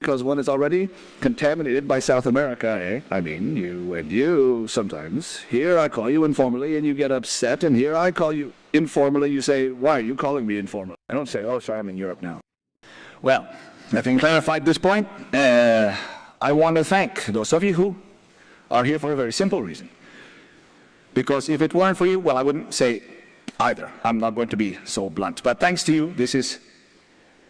because one is already contaminated by South America, eh? I mean, you and you sometimes. Here I call you informally and you get upset, and here I call you informally, you say, why are you calling me informal? I don't say, oh, sorry, I'm in Europe now. Well, having clarified this point, I want to thank those of you who are here for a very simple reason. Because if it weren't for you, well, I wouldn't say either. I'm not going to be so blunt. But thanks to you, this is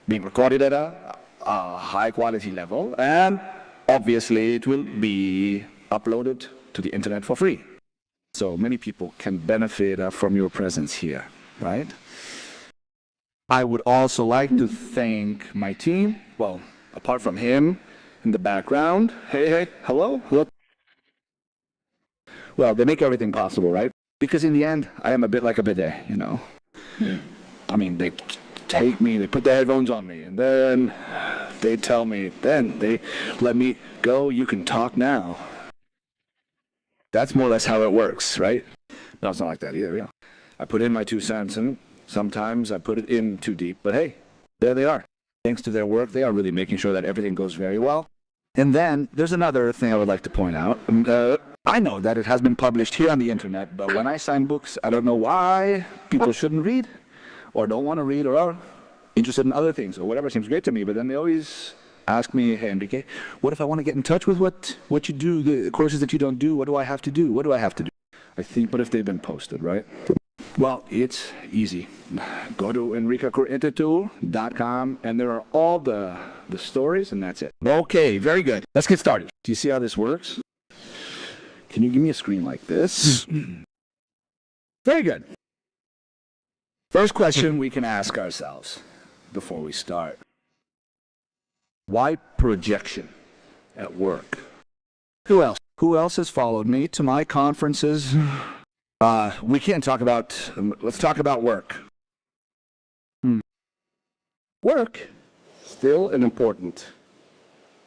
being recorded at a high quality level, and obviously it will be uploaded to the internet for free. So many people can benefit from your presence here, right? I would also like to thank my team. Well, apart from him in the background. Hey, hello? Well, they make everything possible, right? Because in the end, I am a bit like a bidet, you know? I mean, they take me, they put the headphones on me, and then they tell me, then they let me go, you can talk now. That's more or less how it works, right? No, it's not like that either, yeah. I put in my 2 cents, and sometimes I put it in too deep, but hey, there they are. Thanks to their work, they are really making sure that everything goes very well. And then, there's another thing I would like to point out. I know that it has been published here on the internet, but when I sign books, I don't know why people shouldn't read, or don't want to read, or are interested in other things, or whatever seems great to me, but then they always ask me, hey, Enrique, what if I want to get in touch with what you do, the courses that you don't do, what do I have to do? What do I have to do? I think, what if they've been posted, right? Well, it's easy. Go to enricacorbera.com, and there are all the stories, and that's it. Okay, very good. Let's get started. Do you see how this works? Can you give me a screen like this? Very good. First question we can ask ourselves before we start. Why projection at work? Who else? Who else has followed me to my conferences? We can't talk about, let's talk about work. Work, still an important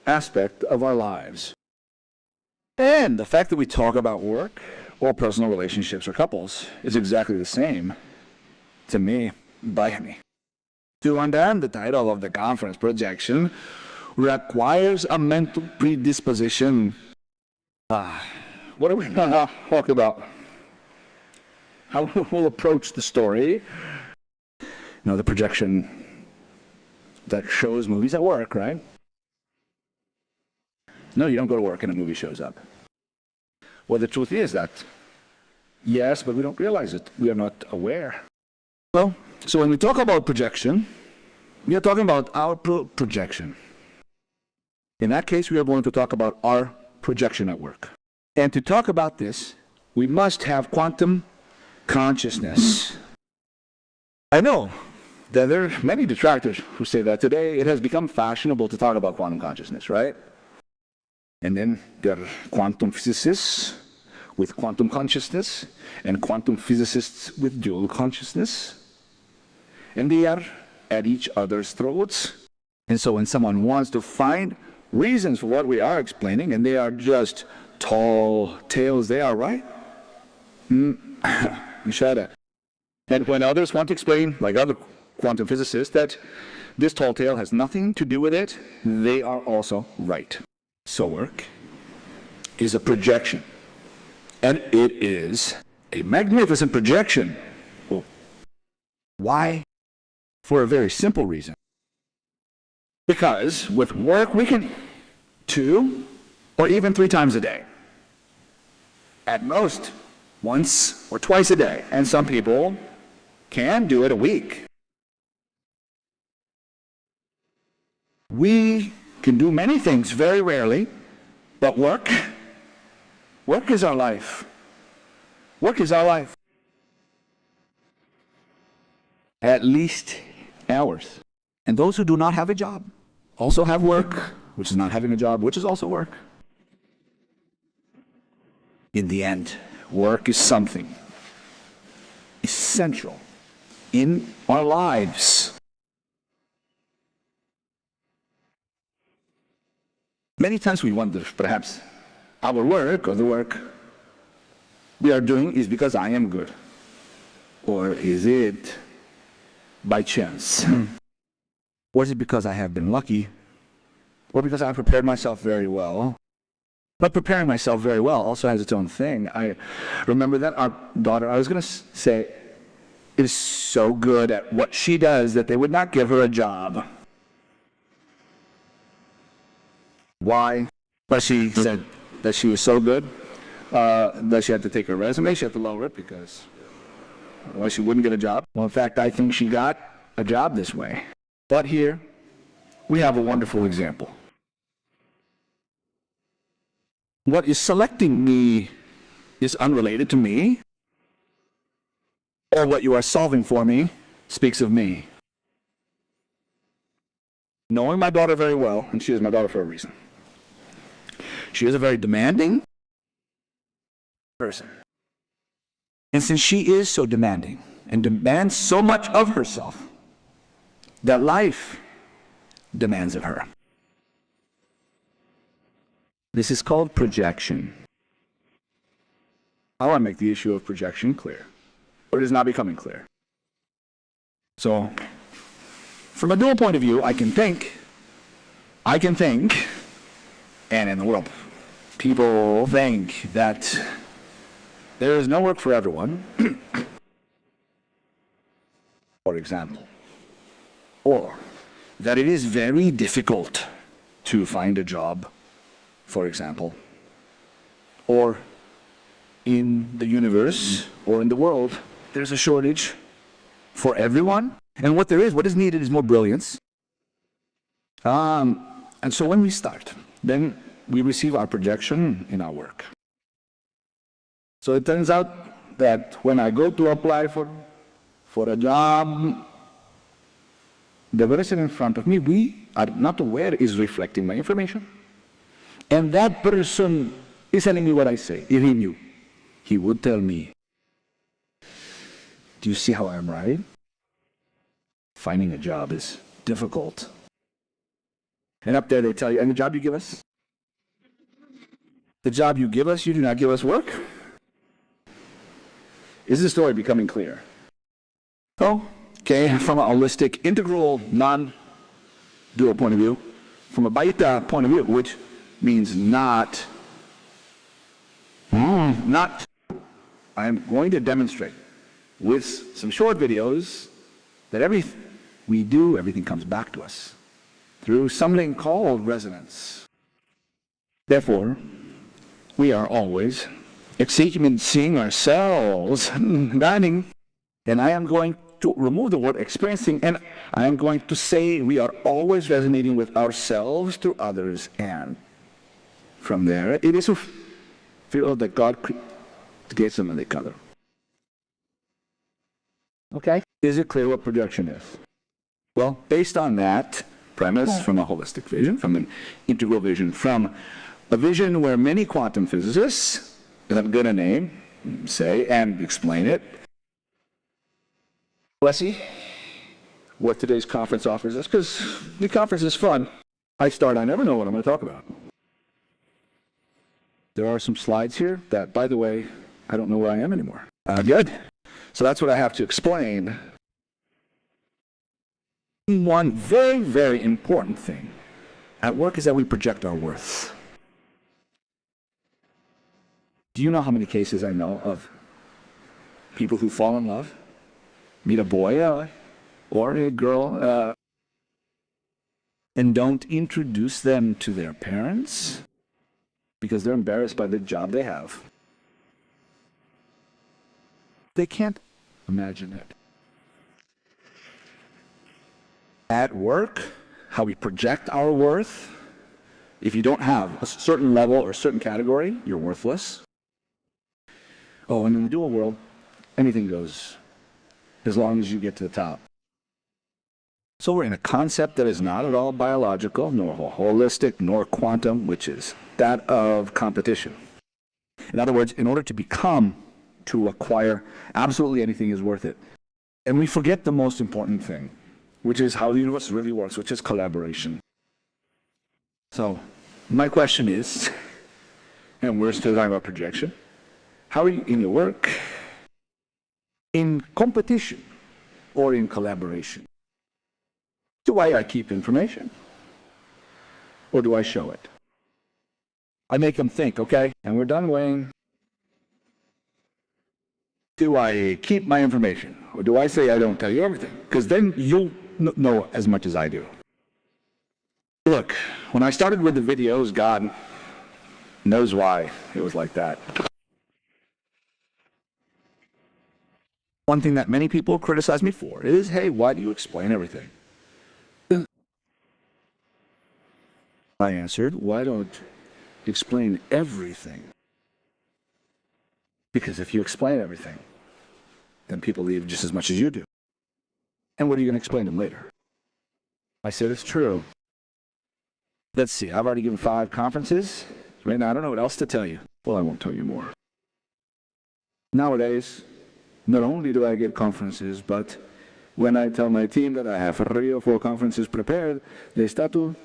aspect of our lives. And the fact that we talk about work, or personal relationships or couples, is exactly the same to me, by me. To understand the title of the conference, projection requires a mental predisposition. What are we going to talk about? How we'll approach the story. You know, the projection that shows movies at work, right? No, you don't go to work and a movie shows up. Well, the truth is that, yes, but we don't realize it. We are not aware. Well, so when we talk about projection, we are talking about our projection. In that case, we are going to talk about our projection at work. And to talk about this, we must have quantum consciousness. I know that there are many detractors who say that today it has become fashionable to talk about quantum consciousness, right? And then there are quantum physicists with quantum consciousness and quantum physicists with dual consciousness. And they are at each other's throats. And so when someone wants to find reasons for what we are explaining, and they are just tall tales, they are right. Shut up. And when others want to explain, like other quantum physicists, that this tall tale has nothing to do with it, they are also right. So work is a projection. And it is a magnificent projection. Well, why? For a very simple reason. Because with work we can 2 or even 3 times a day. At most, once or twice a day. And some people can do it a week. We can do many things very rarely, but work is our life. Work is our life. At least hours. And those who do not have a job also have work, which is not having a job, which is also work. In the end, work is something essential in our lives. Many times we wonder, perhaps, our work or the work we are doing is because I am good. Or is it by chance? Or is it because I have been lucky or because I prepared myself very well. But preparing myself very well also has its own thing. I remember that our daughter, I was going to say, is so good at what she does that they would not give her a job. Why? But she said that she was so good that she had to take her resume, she had to lower it because otherwise she wouldn't get a job. Well, in fact, I think she got a job this way. But here, we have a wonderful example. What is selecting me is unrelated to me, or what you are solving for me speaks of me. Knowing my daughter very well, and she is my daughter for a reason, she is a very demanding person. And since she is so demanding and demands so much of herself, that life demands of her. This is called projection. I want to make the issue of projection clear, but it is not becoming clear. So, from a dual point of view, I can think, and in the world, people think that there is no work for everyone, for example, or that it is very difficult to find a job, for example, or in the universe or in the world, there's a shortage for everyone, and what is needed is more brilliance. And so when we start, then we receive our projection in our work. So it turns out that when I go to apply for a job, the person in front of me, we are not aware, is reflecting my information. And that person is telling me what I say. If he knew, he would tell me, do you see how I'm right? Finding a job is difficult. And up there they tell you, and the job you give us? The job you give us, you do not give us work? Is the story becoming clear? Oh, okay, from a holistic, integral, non-dual point of view, from a baita point of view, which means not, I am going to demonstrate with some short videos that everything we do, everything comes back to us through something called resonance. Therefore, we are always experiencing ourselves, and I am going to remove the word experiencing, and I am going to say we are always resonating with ourselves through others, and from there, it is a feel that God creates them in the other. Okay? Is it clear what projection is? Well, based on that premise, from a holistic vision, from an integral vision, from a vision where many quantum physicists, that I'm going to name, say, and explain it, let's see what today's conference offers us, because the conference is fun. I never know what I'm going to talk about. There are some slides here that, by the way, I don't know where I am anymore. Good. So that's what I have to explain. One very, very important thing at work is that we project our worth. Do you know how many cases I know of people who fall in love, meet a boy or a girl, and don't introduce them to their parents because they're embarrassed by the job they have? They can't imagine it. At work, how we project our worth, if you don't have a certain level or a certain category, you're worthless. Oh, and in the dual world, anything goes, as long as you get to the top. So we're in a concept that is not at all biological, nor holistic, nor quantum, which is that of competition. In other words, in order to acquire absolutely anything is worth it. And we forget the most important thing, which is how the universe really works, which is collaboration. So, my question is, and we're still talking about projection, how are you in your work? In competition or in collaboration? The way I keep information. or do I show it? I make them think, okay, and we're done weighing. Do I keep my information, or do I say I don't tell you everything? Because then you'll know as much as I do. Look, when I started with the videos, God knows why it was like that. One thing that many people criticize me for is, hey, why do you explain everything? I answered, why don't you explain everything? Because if you explain everything, then people leave just as much as you do. And what are you going to explain to them later? I said, it's true. Let's see, I've already given 5 conferences. Right now, I don't know what else to tell you. Well, I won't tell you more. Nowadays, not only do I give conferences, but when I tell my team that I have 3 or 4 conferences prepared, they start to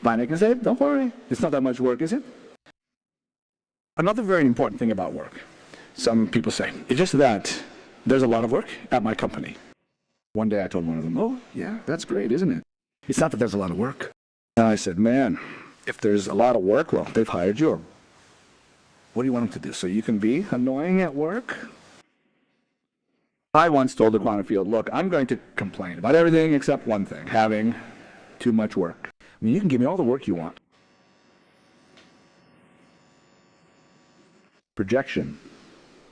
panic and say, don't worry, it's not that much work, is it? Another very important thing about work. Some people say, it's just that there's a lot of work at my company. One day I told one of them, oh, yeah, that's great, isn't it? It's not that there's a lot of work. And I said, man, if there's a lot of work, well, they've hired you. What do you want them to do? So you can be annoying at work? I once told the quantum field, look, I'm going to complain about everything except one thing, having too much work. I mean, you can give me all the work you want. Projection.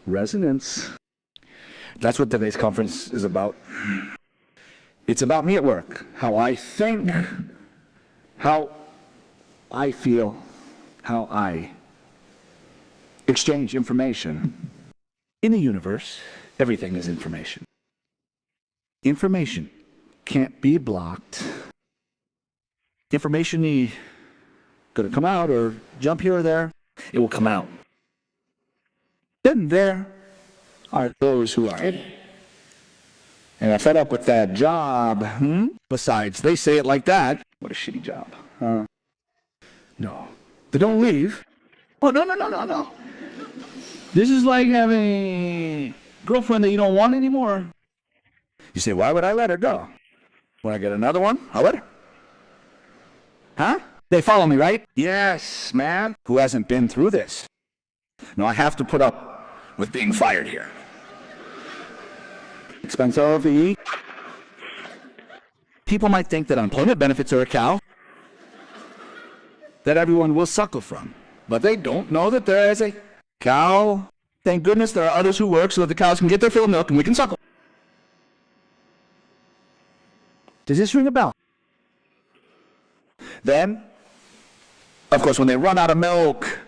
Resonance. That's what today's conference is about. It's about me at work. How I think, how I feel, how I exchange information. In the universe, everything is information. Information can't be blocked. Information is going to come out or jump here or there. It will come out. Then there are those who are in and are fed up with that job. Besides, they say it like that. What a shitty job. No. They don't leave. Oh, no. This is like having a girlfriend that you don't want anymore. You say, why would I let her go? When I get another one, I'll let her. Huh? They follow me, right? Yes, man. Who hasn't been through this? No, I have to put up with being fired here. Expense of the... People might think that unemployment benefits are a cow that everyone will suckle from. But they don't know that there is a cow. Thank goodness there are others who work so that the cows can get their fill of milk and we can suckle. Does this ring a bell? Then, of course, when they run out of milk,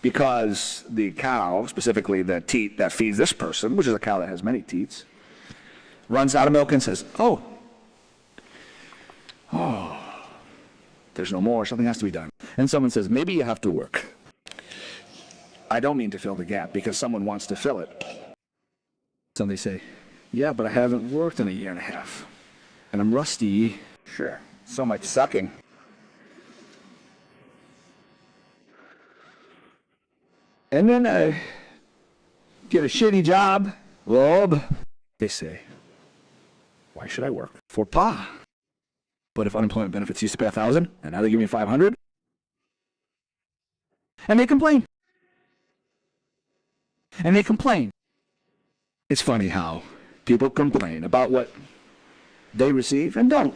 because the cow, specifically the teat that feeds this person, which is a cow that has many teats, runs out of milk and says, oh, there's no more, something has to be done. And someone says, maybe you have to work. I don't mean to fill the gap because someone wants to fill it. So they say, yeah, but I haven't worked in a year and a half. And I'm rusty. Sure, so much sucking. And then I get a shitty job. Rob. They say, why should I work? For Pa. But if unemployment benefits used to pay $1,000, and now they give me $500, and they complain. And they complain. It's funny how people complain about what they receive and don't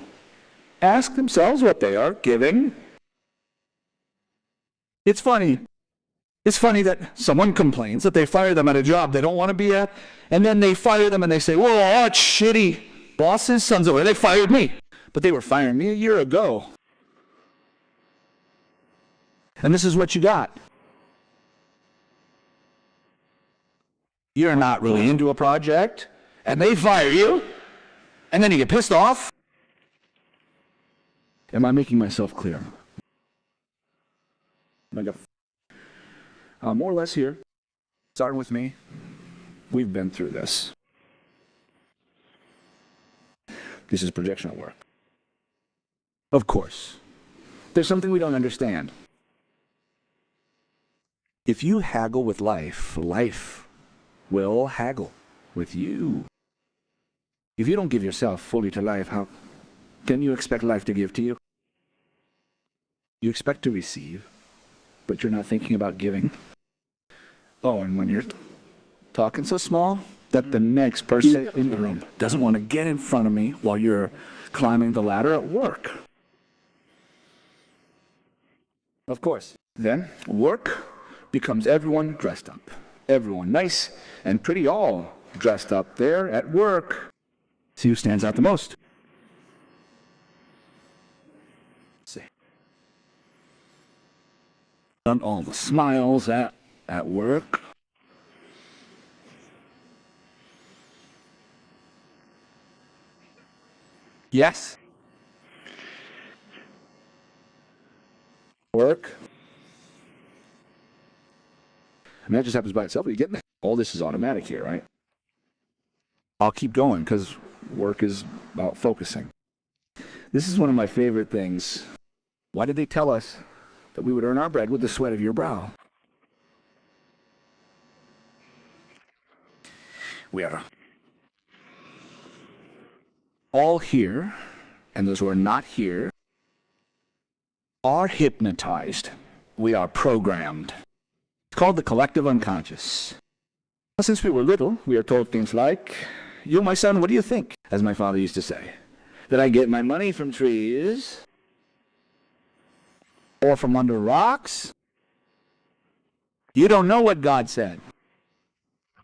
ask themselves what they are giving. It's funny. It's funny that someone complains that they fire them at a job they don't want to be at, and then they fire them and they say, whoa, that's shitty. Bosses, sons of, they fired me. But they were firing me a year ago. And this is what you got. You're not really into a project, and they fire you, and then you get pissed off. Am I making myself clear? More or less here, starting with me, we've been through this. This is projection at work. Of course, there's something we don't understand. If you haggle with life, life will haggle with you. If you don't give yourself fully to life, how can you expect life to give to you? You expect to receive, but you're not thinking about giving. Oh, and when you're talking so small that the next person in the room doesn't want to get in front of me while you're climbing the ladder at work. Of course. Then work becomes everyone dressed up. Everyone nice and pretty, all dressed up there at work. See who stands out the most. See. Done all the smiles at work. Yes. Work. I mean, that just happens by itself. You get that. All this is automatic here, right? I'll keep going because work is about focusing. This is one of my favorite things. Why did they tell us that we would earn our bread with the sweat of your brow? We are all here, and those who are not here are hypnotized. We are programmed. It's called the collective unconscious. Since we were little, we are told things like, "You, my son, what do you think?" As my father used to say. That I get my money from trees? Or from under rocks? You don't know what God said.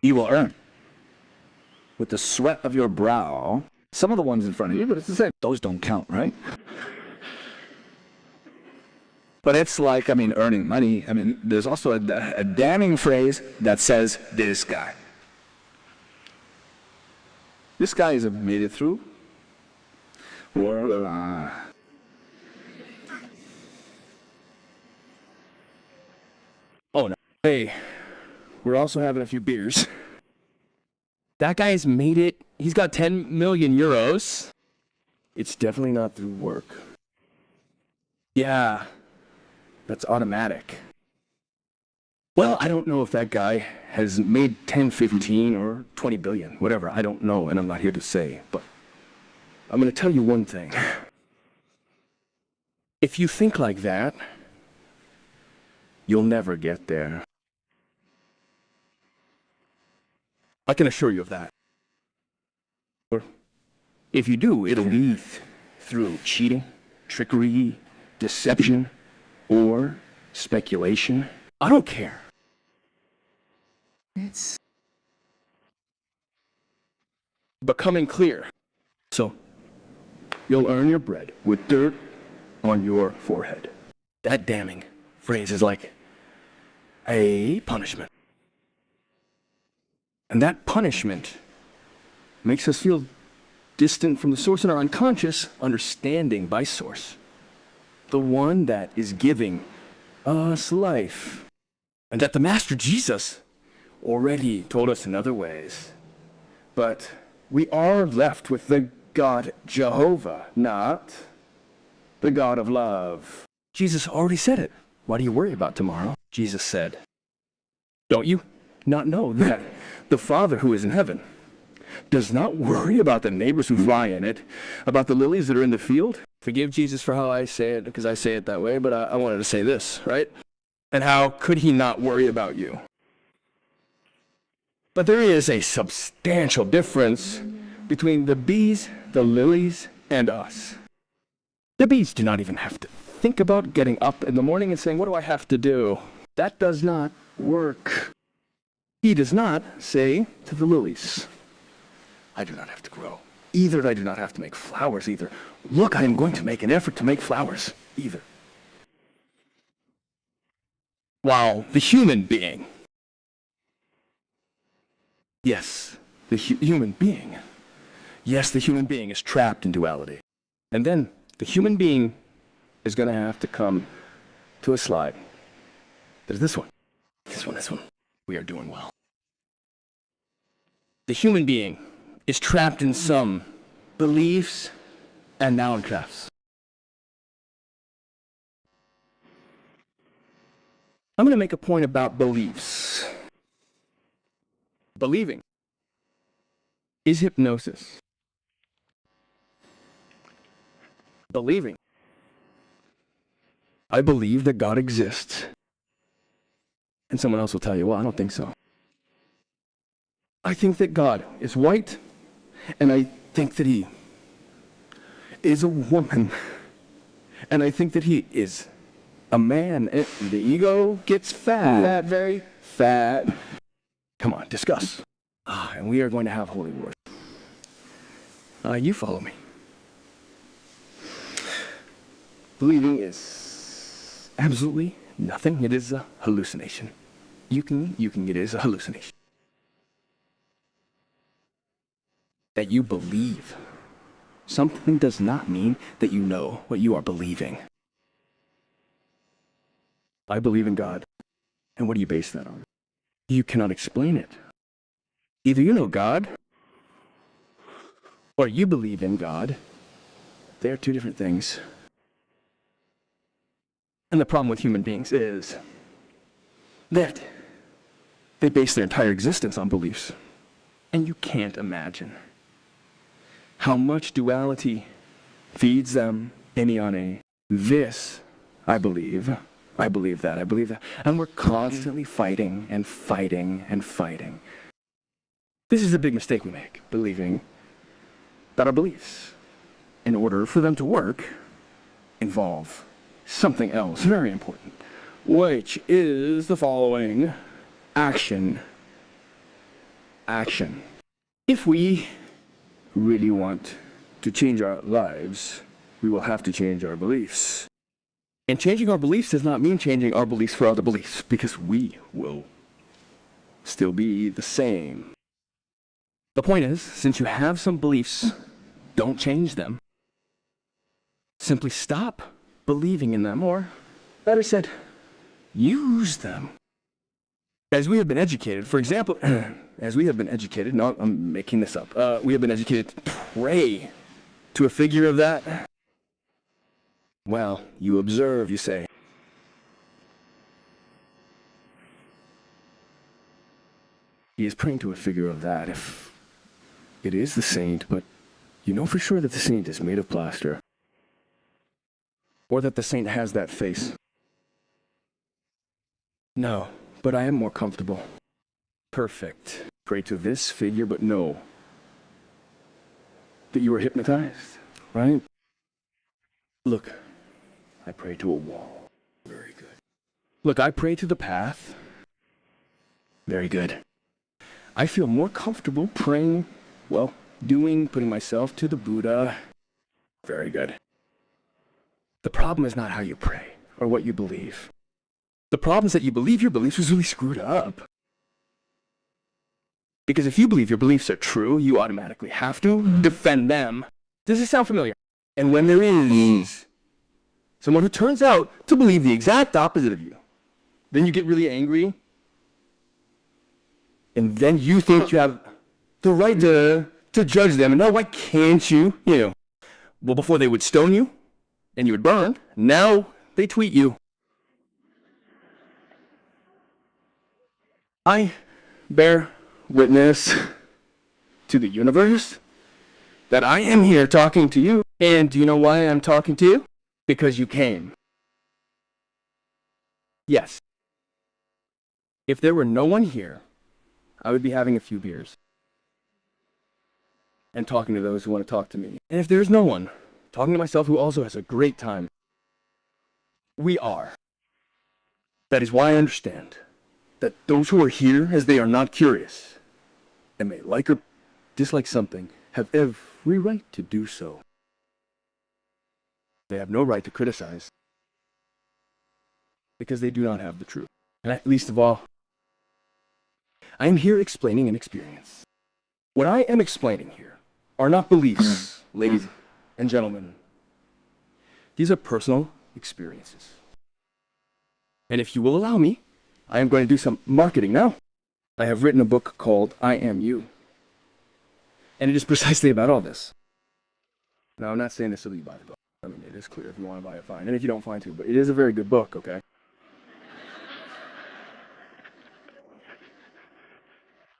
You will earn. With the sweat of your brow. Some of the ones in front of you, but it's the same. Those don't count, right? But it's like, earning money. There's also a damning phrase that says, this guy. This guy has made it through. Oh, no. Hey, we're also having a few beers. That guy has made it. He's got 10 million euros. It's definitely not through work. Yeah, that's automatic. Well, I don't know if that guy has made 10, 15, or 20 billion, whatever. I don't know, and I'm not here to say. But I'm going to tell you one thing. If you think like that, you'll never get there. I can assure you of that. Or if you do, it'll be through cheating, trickery, deception, or speculation. I don't care. It's becoming clear. So, you'll earn your bread with dirt on your forehead. That damning phrase is like a punishment. And that punishment makes us feel distant from the source in our unconscious, understanding by source. The one that is giving us life. And that the Master Jesus already told us in other ways. But we are left with the God Jehovah, not the God of love. Jesus already said it. Why do you worry about tomorrow? Jesus said, don't you not know that the Father who is in heaven does not worry about the neighbors who fly in it, about the lilies that are in the field? Forgive Jesus for how I say it, because I say it that way, but I wanted to say this, right? And how could he not worry about you? But there is a substantial difference between the bees, the lilies, and us. The bees do not even have to think about getting up in the morning and saying, what do I have to do? That does not work. He does not say to the lilies, I do not have to grow. Either I do not have to make flowers either. Look, I am going to make an effort to make flowers either. While the human being, yes, the human being is trapped in duality. And then the human being is going to have to come to a slide. There's this one. This one. We are doing well. The human being is trapped in some beliefs and noun traps. I'm going to make a point about beliefs. Believing is hypnosis. Believing I believe that God exists. And someone else will tell you, well, I don't think so. I think that God is white, and I think that he is a woman, and I think that he is a man. And the ego gets fat, very fat. Come on, discuss. And we are going to have holy wars. You follow me. Believing is absolutely nothing. It is a hallucination. You can get it as a hallucination. That you believe something does not mean that you know what you are believing. I believe in God. And what do you base that on? You cannot explain it. Either you know God, or you believe in God. They are two different things. And the problem with human beings is that they base their entire existence on beliefs. And you can't imagine how much duality feeds them any on a this, I believe that, I believe that. And we're constantly fighting and fighting and fighting. This is a big mistake we make, believing that our beliefs, in order for them to work, involve something else very important, which is the following: action. Action. If we really want to change our lives, we will have to change our beliefs. And changing our beliefs does not mean changing our beliefs for other beliefs, because we will still be the same. The point is, since you have some beliefs, don't change them. Simply stop believing in them, or better said, use them. As we have been educated, for example, as we have been educated, no, I'm making this up, we have been educated to pray to a figure of that. Well, you observe, you say, he is praying to a figure of that. If it is the saint, but you know for sure that the saint is made of plaster, or that the saint has that face. No, but I am more comfortable. Perfect. Pray to this figure, but know that you are hypnotized, right? Look, I pray to a wall. Very good. Look, I pray to the path. Very good. I feel more comfortable praying, well, putting myself to the Buddha. Very good. The problem is not how you pray or what you believe. The problem is that you believe your beliefs is really screwed up. Because if you believe your beliefs are true, you automatically have to defend them. Does this sound familiar? And when there is someone who turns out to believe the exact opposite of you, then you get really angry. And then you think you have the right to judge them. And now why can't you? Well, before they would stone you and you would burn, now they tweet you. I bear witness to the universe that I am here talking to you. And do you know why I'm talking to you? Because you came. Yes. If there were no one here, I would be having a few beers and talking to those who want to talk to me. And if there's no one, talking to myself who also has a great time. We are. That is why I understand that those who are here, as they are not curious, and may like or dislike something, have every right to do so. They have no right to criticize, because they do not have the truth. And least of all, I am here explaining an experience. What I am explaining here are not beliefs, ladies and gentlemen. These are personal experiences. And if you will allow me, I am going to do some marketing now. I have written a book called I Am You. And it is precisely about all this. Now, I'm not saying this so that you buy the book. I mean, it is clear. If you want to buy it, fine. And if you don't, fine too. But it is a very good book, okay?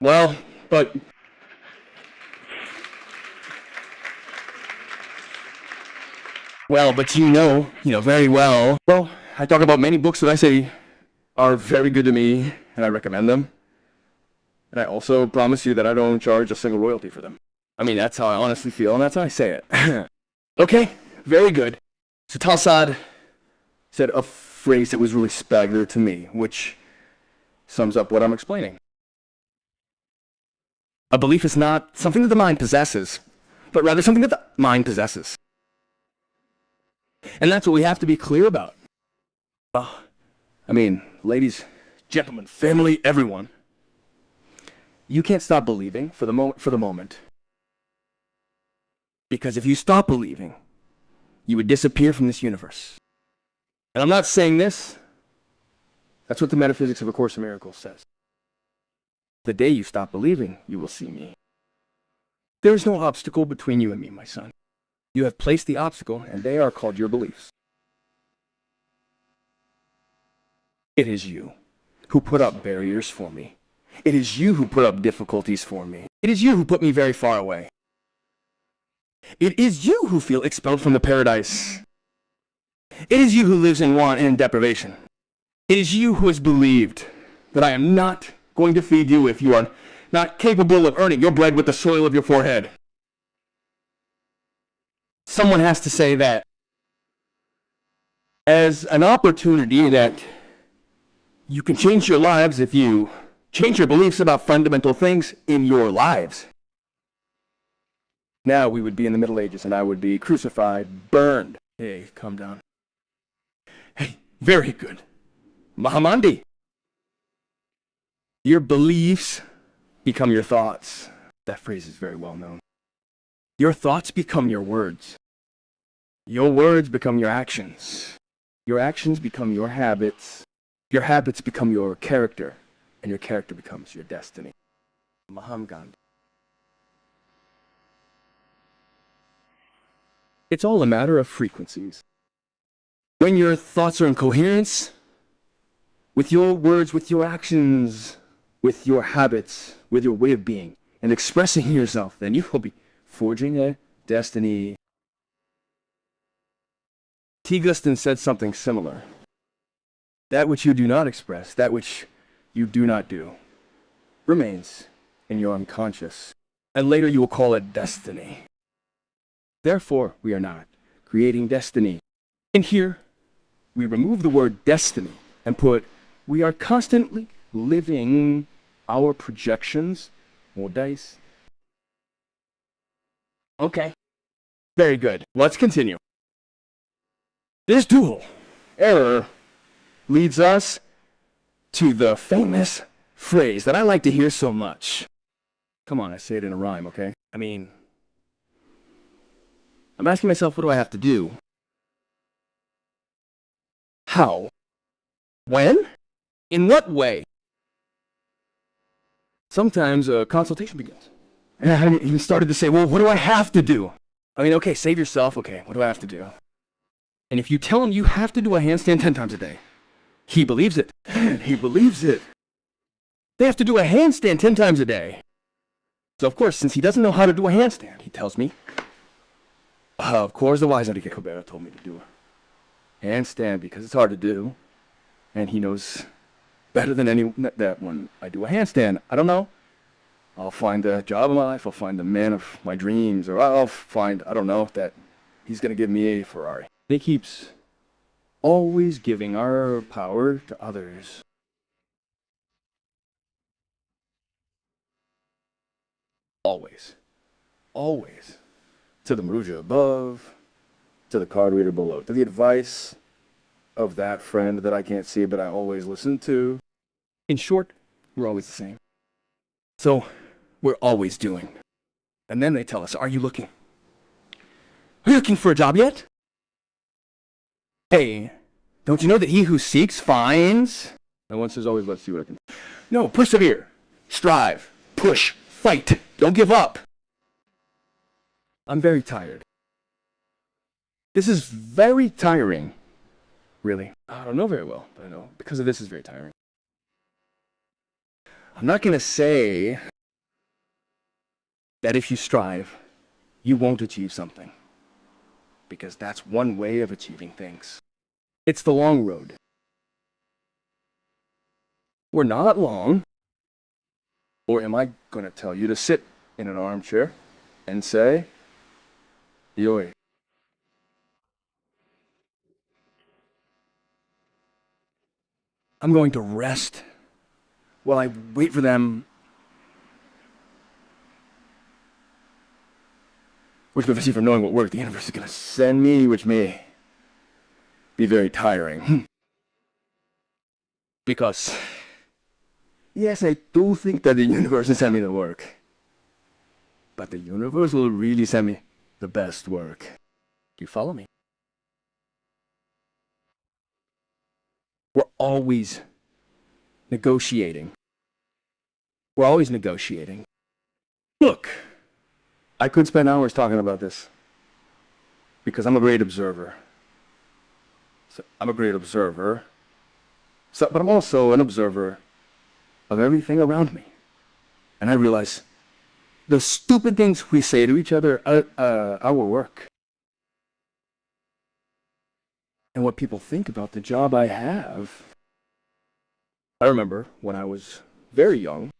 Well, but you know very well. Well, I talk about many books that I say are very good to me, and I recommend them. And I also promise you that I don't charge a single royalty for them. I mean, that's how I honestly feel, and that's how I say it. Okay, very good. So Talsad said a phrase that was really spectacular to me, which sums up what I'm explaining. A belief is not something that the mind possesses, but rather something that the mind possesses. And that's what we have to be clear about. I mean, ladies, gentlemen, family, everyone. You can't stop believing for the moment. Because if you stop believing, you would disappear from this universe. And I'm not saying this. That's what the metaphysics of A Course in Miracles says. The day you stop believing, you will see me. There is no obstacle between you and me, my son. You have placed the obstacle, and they are called your beliefs. It is you who put up barriers for me. It is you who put up difficulties for me. It is you who put me very far away. It is you who feel expelled from the paradise. It is you who lives in want and in deprivation. It is you who has believed that I am not going to feed you if you are not capable of earning your bread with the soil of your forehead. Someone has to say that as an opportunity that you can change your lives if you change your beliefs about fundamental things in your lives. Now we would be in the Middle Ages and I would be crucified, burned. Hey, calm down. Hey, very good. Mahamandi. Your beliefs become your thoughts. That phrase is very well known. Your thoughts become your words. Your words become your actions. Your actions become your habits. Your habits become your character. And your character becomes your destiny. Mahatma Gandhi. It's all a matter of frequencies. When your thoughts are in coherence with your words, with your actions, with your habits, with your way of being, and expressing yourself, then you will be forging a destiny. T. Guston said something similar. That which you do not express, that which you do not do, remains in your unconscious, and later you will call it destiny. Therefore, we are not creating destiny. In here, we remove the word destiny and put, we are constantly living our projections or dice. Okay. Very good. Let's continue. This dual error leads us to the famous phrase that I like to hear so much. Come on, I say it in a rhyme, okay? I mean, I'm asking myself, what do I have to do? How? When? In what way? Sometimes a consultation begins. And I haven't even started to say, well, what do I have to do? I mean, okay, save yourself. Okay, what do I have to do? And if you tell him you have to do a handstand 10 times a day, he believes it. He believes it. They have to do a handstand 10 times a day. So, of course, since he doesn't know how to do a handstand, he tells me, of course, the wise Enric Corbera told me to do a handstand because it's hard to do. And he knows better than anyone that when I do a handstand, I don't know. I'll find the job of my life, I'll find the man of my dreams, or I'll find, I don't know, that he's going to give me a Ferrari. He keeps always giving our power to others. Always. Always. To the Maruja above, to the card reader below, to the advice of that friend that I can't see but I always listen to. In short, we're always the same. So, we're always doing. And then they tell us, are you looking? Are you looking for a job yet? Hey, don't you know that he who seeks finds? And one says always, let's see what I can. No, persevere, strive, push, fight, don't give up. I'm very tired. This is very tiring. Really? I don't know very well, but I know because of this is very tiring. I'm not going to say that if you strive, you won't achieve something. Because that's one way of achieving things. It's the long road. We're not long. Or am I going to tell you to sit in an armchair and say, Yoi. I'm going to rest while I wait for them. Which prevents you from knowing what work the universe is going to send me, which may be very tiring. Because, yes, I do think that the universe will send me the work. But the universe will really send me the best work. Do you follow me? We're always negotiating. We're always negotiating. Look, I could spend hours talking about this because I'm a great observer. So I'm a great observer, but I'm also an observer of everything around me. And I realize the stupid things we say to each other at our work. And what people think about the job I have. I remember when I was very young,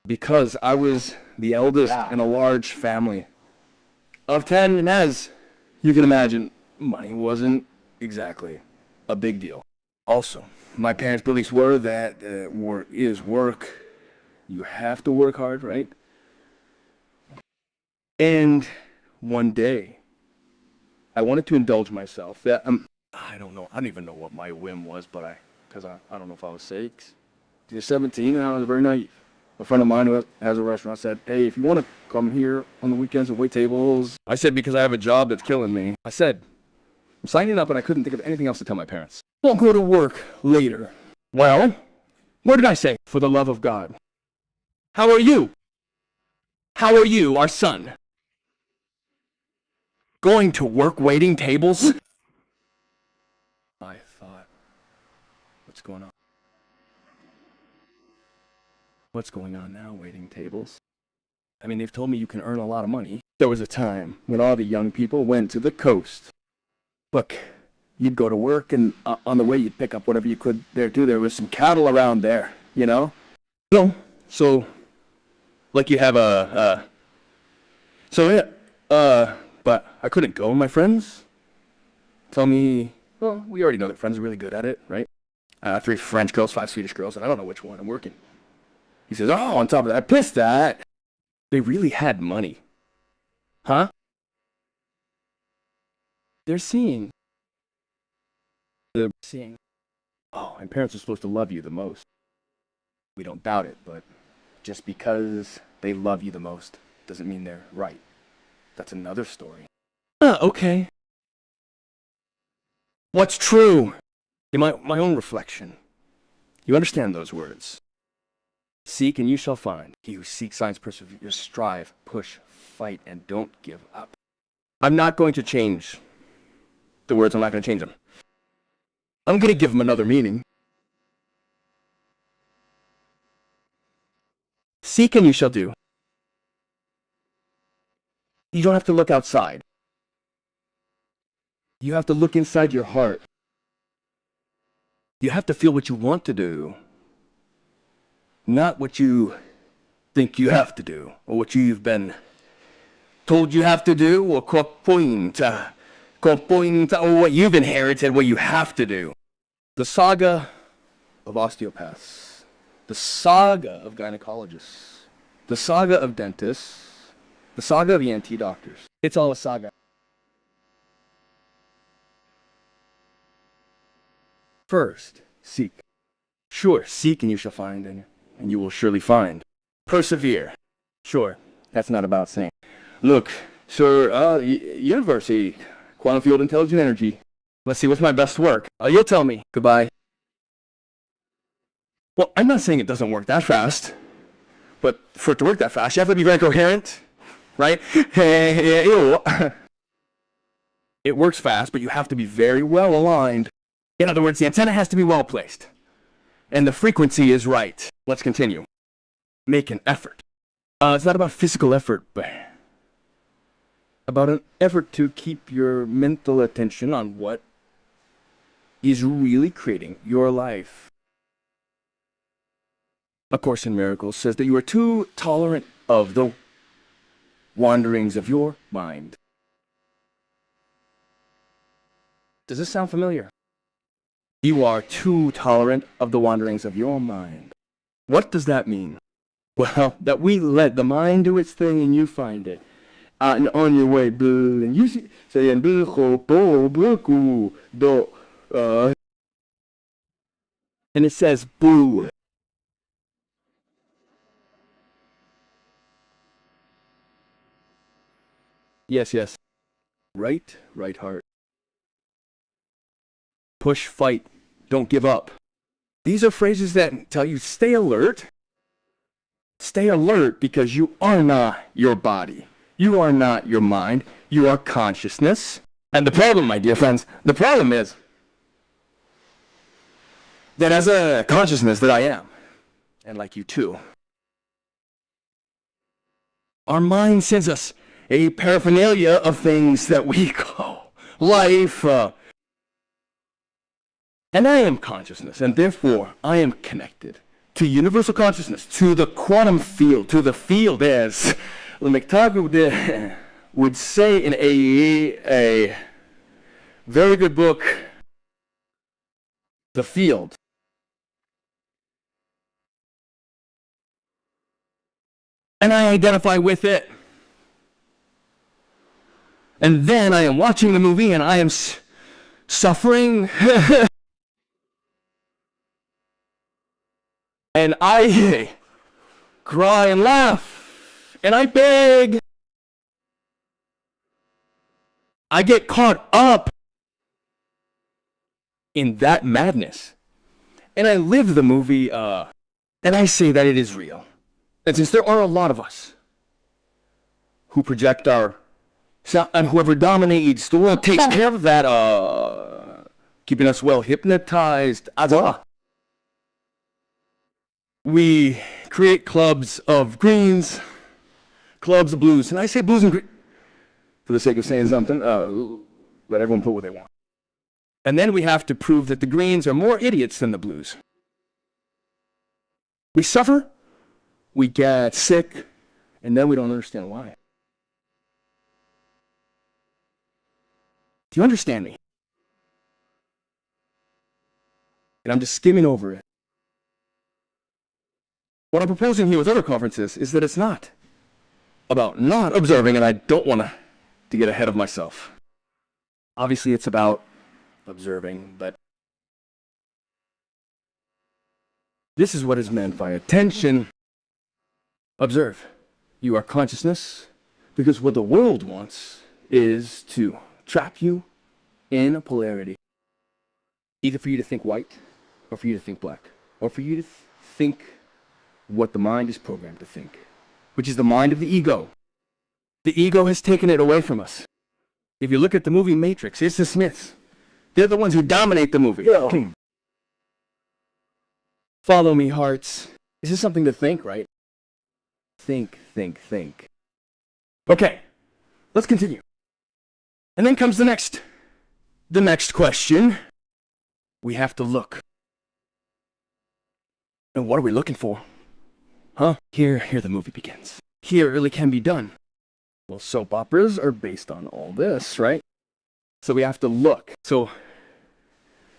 because I was the eldest in a large family of 10, and as you can imagine, money wasn't exactly a big deal. Also, my parents' beliefs were that work is work. You have to work hard, right? And one day, I wanted to indulge myself. I don't know. I don't even know what my whim was, but because I don't know if I was 6, 17, and I was very naive. A friend of mine who has a restaurant said, hey, if you want to come here on the weekends and wait tables. I said, because I have a job that's killing me. I said, I'm signing up and I couldn't think of anything else to tell my parents. I'll go to work later. Well, what did I say? For the love of God. How are you? How are you, our son? Going to work waiting tables? I thought, what's going on? What's going on now, waiting tables? I mean, they've told me you can earn a lot of money. There was a time when all the young people went to the coast. Look, you'd go to work and on the way you'd pick up whatever you could there too. There was some cattle around there, you know? So, like you have but I couldn't go. My friends tell me, well, we already know that friends are really good at it, right? 3 French girls, 5 Swedish girls, and I don't know which one I'm working. He says, oh, on top of that, plus that, they really had money. Huh? They're seeing. Oh, and parents are supposed to love you the most. We don't doubt it, but just because they love you the most doesn't mean they're right. That's another story. Okay. What's true? In my own reflection. You understand those words. Seek and you shall find. He who seeks finds, persevere, strive, push, fight, and don't give up. I'm not going to change the words. I'm not going to change them. I'm going to give them another meaning. Seek and you shall do. You don't have to look outside. You have to look inside your heart. You have to feel what you want to do, not what you think you have to do, or what you've been told you have to do, or or what you've inherited, what you have to do. The saga of osteopaths, the saga of gynecologists, the saga of dentists, the saga of ENT doctors. It's all a saga. First, seek. Sure, seek and you shall find, and you will surely find. Persevere. Sure, that's not about saying, look, sir, university, quantum field intelligent energy. Let's see, what's my best work? You'll tell me. Goodbye. Well, I'm not saying it doesn't work that fast, but for it to work that fast, you have to be very coherent, right? It works fast, but you have to be very well aligned. In other words, the antenna has to be well placed, and the frequency is right. Let's continue. Make an effort. It's not about physical effort, but about an effort to keep your mental attention on what is really creating your life. A Course in Miracles says that you are too tolerant of the wanderings of your mind. Does this sound familiar? You are too tolerant of the wanderings of your mind. What does that mean? Well, that we let the mind do its thing and you find it. And on your way, boo, and you see, saying boo, ho, bo, boo, coo, do, and it says boo. Yes, yes. Right heart. Push, fight, don't give up. These are phrases that tell you stay alert. Stay alert because you are not your body. You are not your mind. You are consciousness. And the problem, my dear friends, the problem is that as a consciousness that I am, and like you too, our mind sends us a paraphernalia of things that we call life. And I am consciousness, and therefore I am connected to universal consciousness, to the quantum field, to the field as McTaggart would say in a very good book, The Field. And I identify with it. And then I am watching the movie and I am suffering. And I cry and laugh. And I beg. I get caught up in that madness. And I live the movie, and I say that it is real. And since there are a lot of us who project our, and whoever dominates the world takes care of that, keeping us well hypnotized, we create clubs of greens, clubs of blues. And I say blues and greens for the sake of saying something, let everyone put what they want. And then we have to prove that the greens are more idiots than the blues. We suffer, we get sick, and then we don't understand why. Do you understand me? And I'm just skimming over it. What I'm proposing here with other conferences is that it's not about not observing, and I don't want to get ahead of myself. Obviously, it's about observing, but this is what is meant by attention. Observe. You are consciousness, because what the world wants is to trap you in a polarity. Either for you to think white, or for you to think black, or for you to think what the mind is programmed to think, which is the mind of the ego. The ego has taken it away from us. If you look at the movie Matrix, it's the Smiths. They're the ones who dominate the movie. Yeah. Follow me, hearts. This is something to think, right? Think, think, think. Okay, let's continue. And then comes the next question. We have to look. And what are we looking for? Huh? Here the movie begins. Here it really can be done. Well, soap operas are based on all this, right? So we have to look. So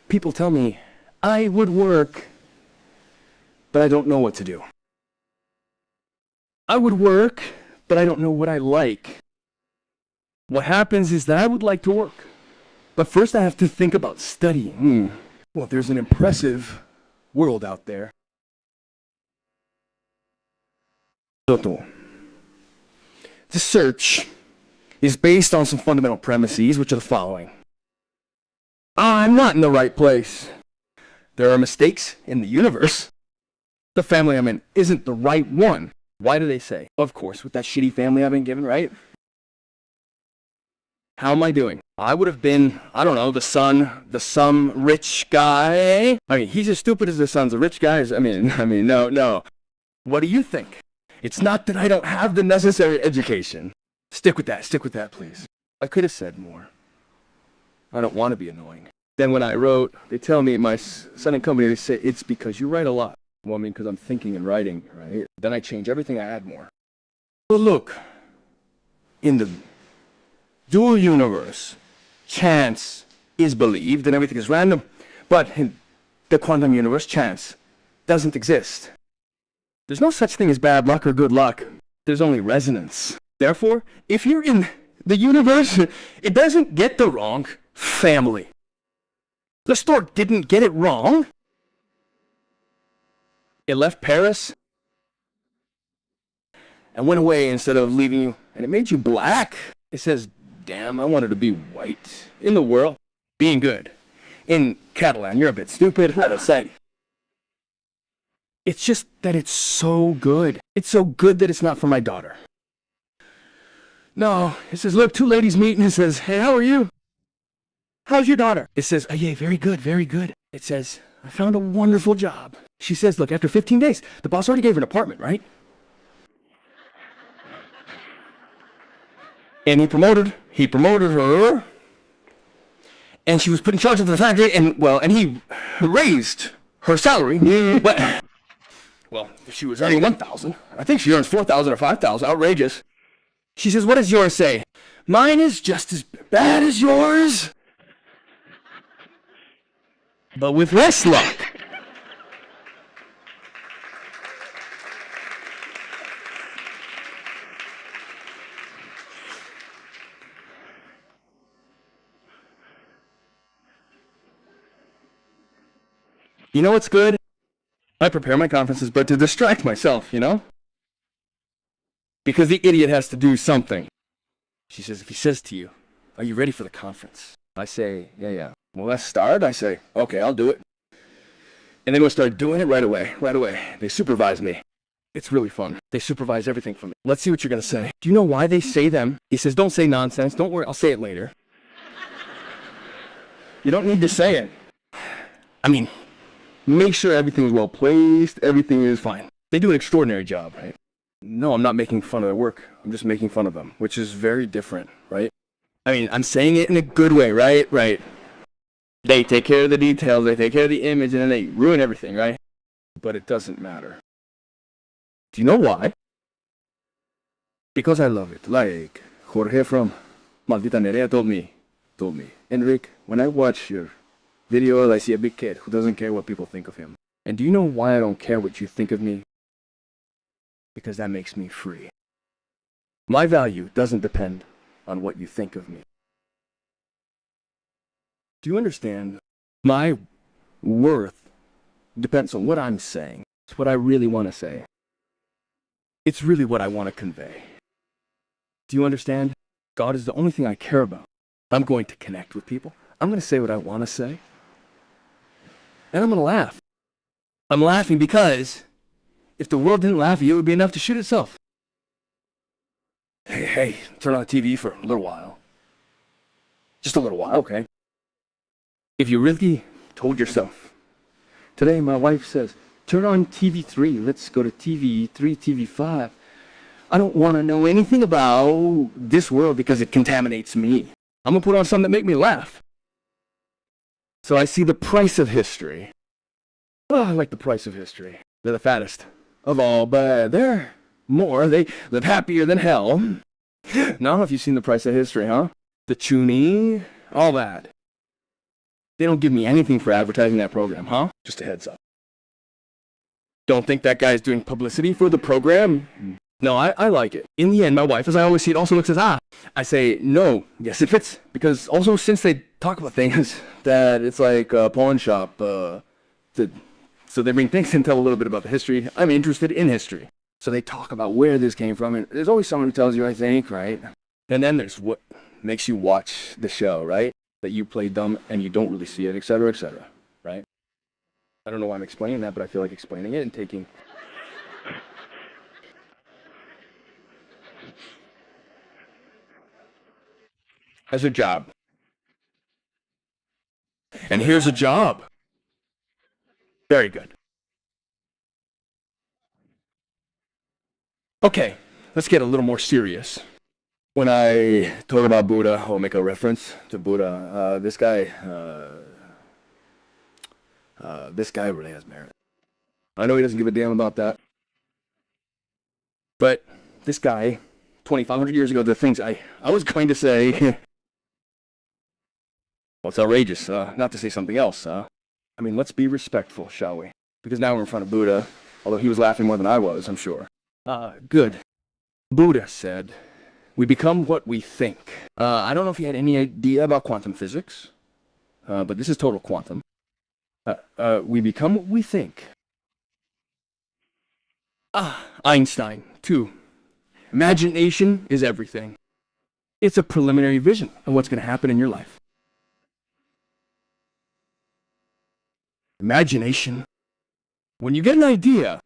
people tell me, I would work, but I don't know what to do. I would work, but I don't know what I like. What happens is that I would like to work, but first I have to think about studying. Well, there's an impressive world out there. The search is based on some fundamental premises, which are the following. I'm not in the right place. There are mistakes in the universe. The family I'm in isn't the right one. Why do they say? Of course, with that shitty family I've been given, right? How am I doing? I would have been, I don't know, some rich guy. I mean, he's as stupid as the son's a rich guy. I mean, no. What do you think? It's not that I don't have the necessary education. Stick with that, please. I could have said more. I don't want to be annoying. Then when I wrote, they tell me, my signing company, they say, it's because you write a lot. Well, I mean, because I'm thinking and writing, right? Then I change everything, I add more. Well, look, in the dual universe, chance is believed and everything is random. But in the quantum universe, chance doesn't exist. There's no such thing as bad luck or good luck. There's only resonance. Therefore, if you're in the universe, it doesn't get the wrong family. The stork didn't get it wrong. It left Paris and went away instead of leaving you, and it made you black. It says, damn, I wanted to be white. In the world, being good. In Catalan, you're a bit stupid, let us say. It's just that it's so good. It's so good that it's not for my daughter. No, it says, look, two ladies meet, and it says, hey, how are you? How's your daughter? It says, oh yeah, very good, very good. It says, I found a wonderful job. She says, look, after 15 days, the boss already gave her an apartment, right? And he promoted her. And she was put in charge of the factory, and he raised her salary. But, well, if she was earning 1,000, I think she earns 4,000 or 5,000, outrageous. She says, what does yours say? Mine is just as bad as yours, but with less luck. You know what's good? I prepare my conferences, but to distract myself, you know? Because the idiot has to do something. She says, if he says to you, are you ready for the conference? I say, yeah. Well, let's start. I say, okay, I'll do it. And then we'll start doing it right away. They supervise me. It's really fun. They supervise everything for me. Let's see what you're going to say. Do you know why they say them? He says, don't say nonsense. Don't worry, I'll say it later. You don't need to say it. I mean, make sure everything is well placed, everything is fine. They do an extraordinary job, right? No, I'm not making fun of their work. I'm just making fun of them, which is very different, right? I mean, I'm saying it in a good way, right? Right. They take care of the details, they take care of the image, and then they ruin everything, right? But it doesn't matter. Do you know why? Because I love it. Like Jorge from Maldita Nerea told me, Enric, when I watch your videos, I see a big kid who doesn't care what people think of him. And do you know why I don't care what you think of me? Because that makes me free. My value doesn't depend on what you think of me. Do you understand? My worth depends on what I'm saying. It's what I really want to say. It's really what I want to convey. Do you understand? God is the only thing I care about. I'm going to connect with people. I'm going to say what I want to say. And I'm going to laugh. I'm laughing because if the world didn't laugh at you, it would be enough to shoot itself. Hey, turn on the TV for a little while. Just a little while, okay? If you really told yourself, today my wife says, turn on TV 3, let's go to TV 3, TV 5. I don't want to know anything about this world because it contaminates me. I'm going to put on something that make me laugh. So I see the price of history. Oh, I like the price of history. They're the fattest of all, but they're more. They live happier than hell. Now, I don't know if you've seen the price of history, huh? The Chuny, all that. They don't give me anything for advertising that program, huh? Just a heads up. Don't think that guy's doing publicity for the program? No, I like it. In the end, my wife, as I always see it, also looks as, I say, no, yes, it fits. Because also, since they talk about things that it's like a pawn shop, so they bring things and tell a little bit about the history. I'm interested in history. So they talk about where this came from, and there's always someone who tells you, I think, right? And then there's what makes you watch the show, right? That you play dumb and you don't really see it, etc., right? I don't know why I'm explaining that, but I feel like explaining it and taking... As a job. And here's a job. Very good. Okay, let's get a little more serious. When I talk about Buddha, I'll make a reference to Buddha. This guy really has merit. I know he doesn't give a damn about that. But this guy, 2,500 years ago, the things I was going to say, well, it's outrageous, not to say something else. I mean, let's be respectful, shall we? Because now we're in front of Buddha, although he was laughing more than I was, I'm sure. Good. Buddha said, we become what we think. I don't know if he had any idea about quantum physics, but this is total quantum. We become what we think. Einstein, too. Imagination is everything. It's a preliminary vision of what's going to happen in your life. Imagination. When you get an idea,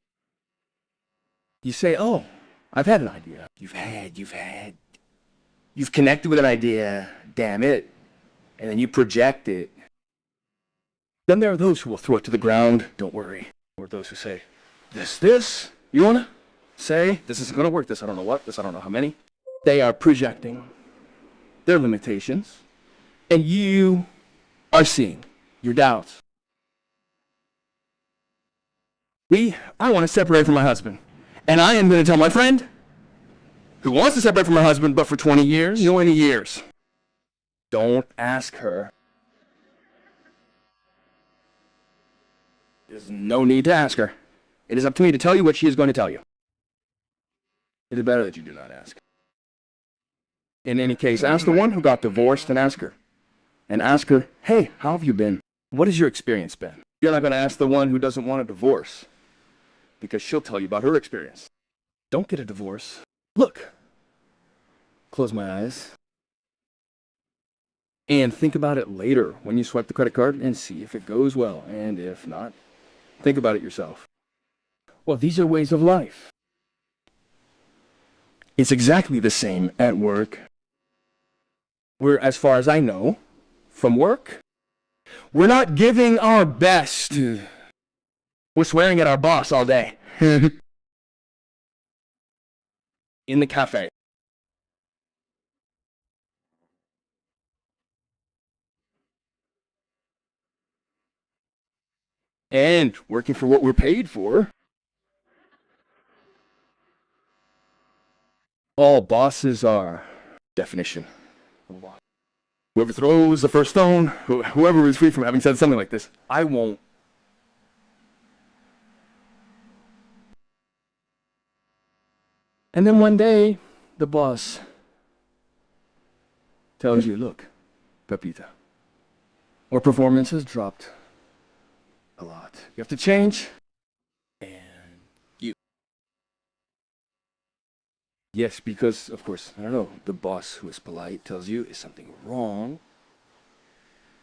you say, oh, I've had an idea. You've connected with an idea, damn it, and then you project it. Then there are those who will throw it to the ground, don't worry. Or those who say, this, you wanna say, this isn't gonna work, this I don't know what, this I don't know how many. They are projecting their limitations, and you are seeing your doubts. I want to separate from my husband, and I am going to tell my friend, who wants to separate from her husband, but for 20 years, 20 years. Don't ask her. There's no need to ask her. It is up to me to tell you what she is going to tell you. It is better that you do not ask. In any case, ask the one who got divorced and ask her. And ask her, hey, how have you been? What has your experience been? You're not going to ask the one who doesn't want a divorce, because she'll tell you about her experience. Don't get a divorce. Look. Close my eyes. And think about it later when you swipe the credit card and see if it goes well. And if not, think about it yourself. Well, these are ways of life. It's exactly the same at work. We're, as far as I know, from work, we're not giving our best. We're swearing at our boss all day. In the cafe. And working for what we're paid for. All bosses are definition of a boss. Whoever throws the first stone, whoever is free from having said something like this, I won't. And then one day, the boss tells you, look, Pepita, our performance has dropped a lot. You have to change. And you. Yes, because, of course, I don't know, the boss who is polite tells you, is something wrong?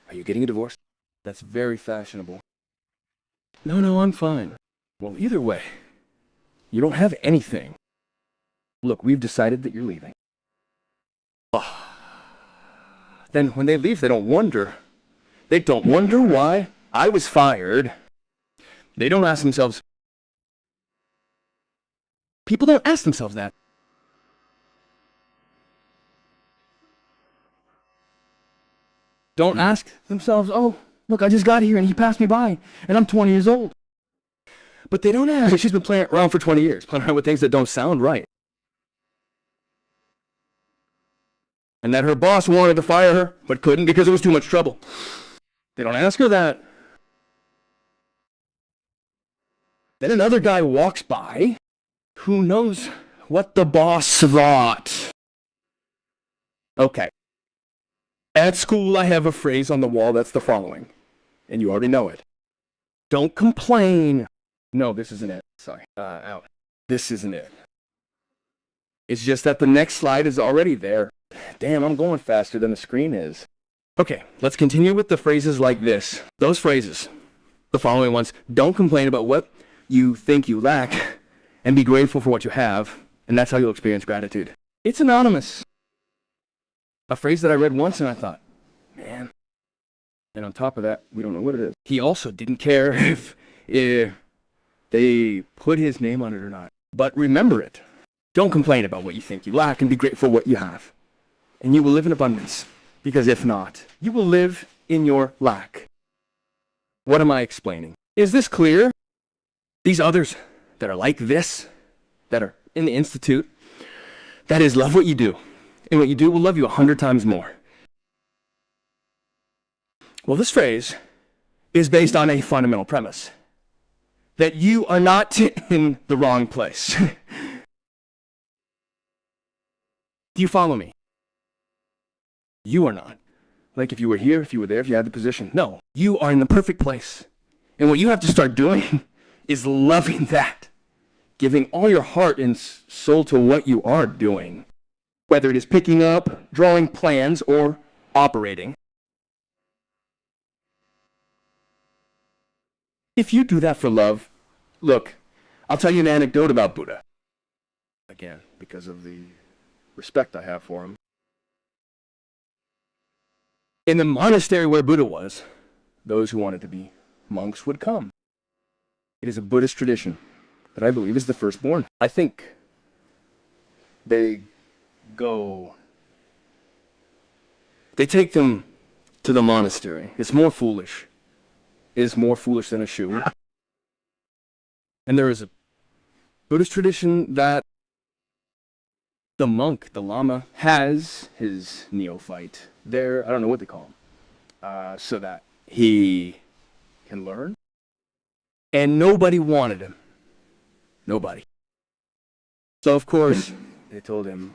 Are you getting a divorce? That's very fashionable. No, I'm fine. Well, either way, you don't have anything. Look, we've decided that you're leaving. Then when they leave, they don't wonder. They don't wonder why I was fired. They don't ask themselves. People don't ask themselves that. Don't ask themselves, oh, look, I just got here and he passed me by, and I'm 20 years old. But they don't ask. She's been playing around for 20 years, playing around with things that don't sound right. And that her boss wanted to fire her, but couldn't because it was too much trouble. They don't ask her that. Then another guy walks by who knows what the boss thought. Okay. At school, I have a phrase on the wall that's the following, and you already know it. Don't complain. No, this isn't it. Sorry. Out. This isn't it. It's just that the next slide is already there. Damn, I'm going faster than the screen is. Okay, let's continue with the phrases like this. Those phrases, the following ones, don't complain about what you think you lack, and be grateful for what you have, and that's how you'll experience gratitude. It's anonymous. A phrase that I read once and I thought, man. And on top of that, we don't know what it is. He also didn't care if they put his name on it or not. But remember it. Don't complain about what you think you lack and be grateful for what you have. and you will live in abundance. Because if not, you will live in your lack. What am I explaining? Is this clear? These others that are like this, that are in the Institute, that is, love what you do. And what you do will love you 100 times more. Well, this phrase is based on a fundamental premise. That you are not in the wrong place. Do you follow me? You are not. Like if you were here, if you were there, if you had the position. No, you are in the perfect place. And what you have to start doing is loving that. Giving all your heart and soul to what you are doing. Whether it is picking up, drawing plans, or operating. If you do that for love, look, I'll tell you an anecdote about Buddha. Again, because of the respect I have for him. In the monastery where Buddha was, those who wanted to be monks would come. It is a Buddhist tradition that I believe is the firstborn. I think they take them to the monastery. It's more foolish. It is more foolish than a shoe. And there is a Buddhist tradition that the monk, the lama, has his neophyte there, I don't know what they call him, so that he can learn. And nobody wanted him. Nobody. So of course, they told him,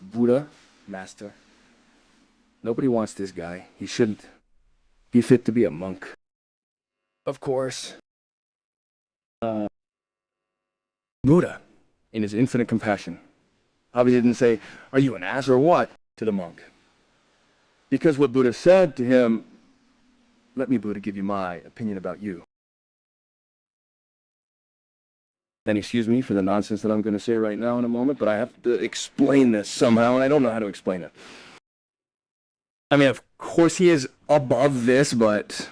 Buddha, master, nobody wants this guy. He shouldn't be fit to be a monk. Of course, Buddha, in his infinite compassion, obviously didn't say, are you an ass or what, to the monk. Because what Buddha said to him, let me, Buddha, give you my opinion about you. Then excuse me for the nonsense that I'm going to say right now in a moment, but I have to explain this somehow, and I don't know how to explain it. I mean, of course he is above this, but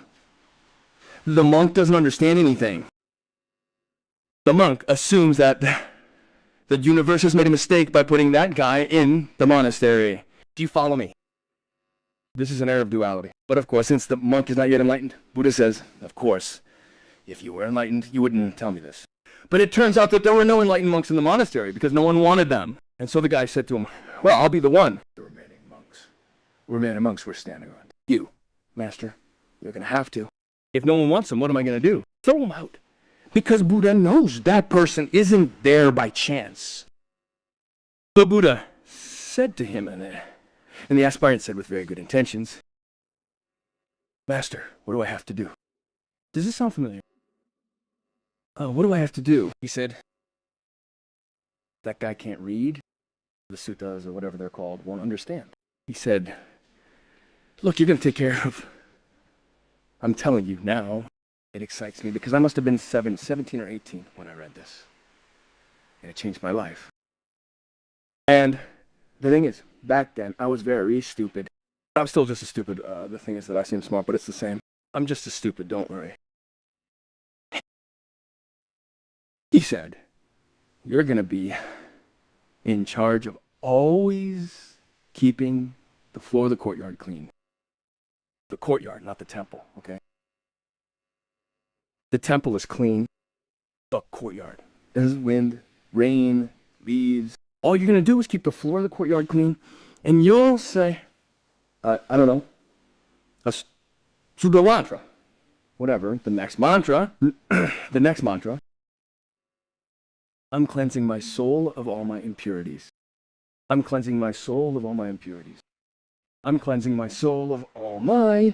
the monk doesn't understand anything. The monk assumes that the universe has made a mistake by putting that guy in the monastery. Do you follow me? This is an error of duality. But of course, since the monk is not yet enlightened, Buddha says, of course, if you were enlightened, you wouldn't tell me this. But it turns out that there were no enlightened monks in the monastery because no one wanted them. And so the guy said to him, well, I'll be the one. The remaining monks were standing around. You, master, you're going to have to. If no one wants them, what am I going to do? Throw them out. Because Buddha knows that person isn't there by chance. But Buddha said to him, and the aspirant said with very good intentions, Master, what do I have to do? Does this sound familiar? What do I have to do? He said, that guy can't read. The suttas or whatever they're called won't understand. He said, look, you're going to take care of. I'm telling you now. It excites me because I must have been 17 or 18 when I read this. And it changed my life. And the thing is, back then, I was very stupid. I'm still just as stupid. The thing is that I seem smart, but it's the same. I'm just as stupid, don't worry. He said, you're going to be in charge of always keeping the floor of the courtyard clean. The courtyard, not the temple, okay? The temple is clean. The courtyard. There's wind, rain, leaves. All you're going to do is keep the floor of the courtyard clean, and you'll say, I don't know, a Sudha mantra. Whatever, the next mantra, I'm cleansing my soul of all my impurities. I'm cleansing my soul of all my impurities. I'm cleansing my soul of all my...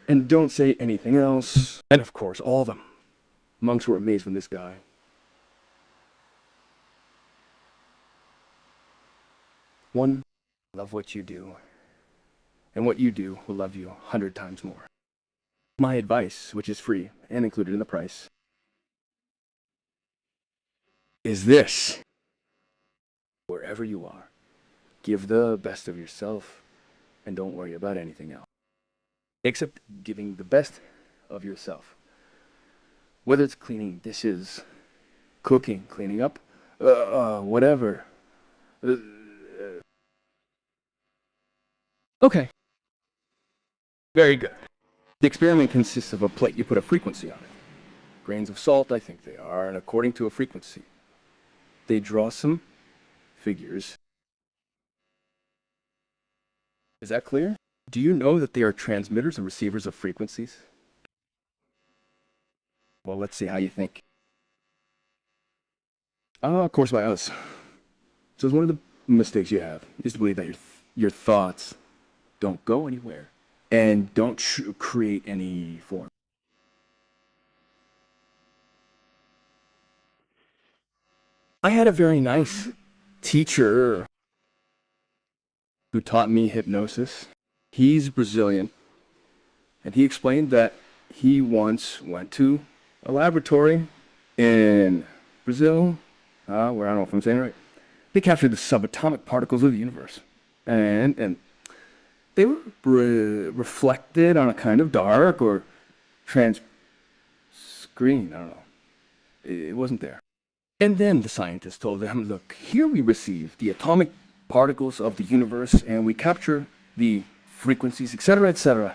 And don't say anything else. And of course, all of them. Monks were amazed when this guy. One, love what you do. And what you do will love you 100 times more. My advice, which is free and included in the price, is this. Wherever you are, give the best of yourself and don't worry about anything else. Except giving the best of yourself. Whether it's cleaning dishes, cooking, cleaning up, whatever. Okay. Very good. The experiment consists of a plate. You put a frequency on it. Grains of salt, I think they are, and according to a frequency, they draw some figures. Is that clear? Do you know that they are transmitters and receivers of frequencies? Well, let's see how you think. Of course, by us. So it's one of the mistakes you have is to believe that your thoughts don't go anywhere and don't create any form. I had a very nice teacher who taught me hypnosis. He's Brazilian, and he explained that he once went to a laboratory in Brazil, where I don't know if I'm saying it right. They captured the subatomic particles of the universe, and they were reflected on a kind of dark or trans screen. I don't know. It wasn't there. And then the scientists told them, look, here we receive the atomic particles of the universe and we capture the frequencies, etc., etc.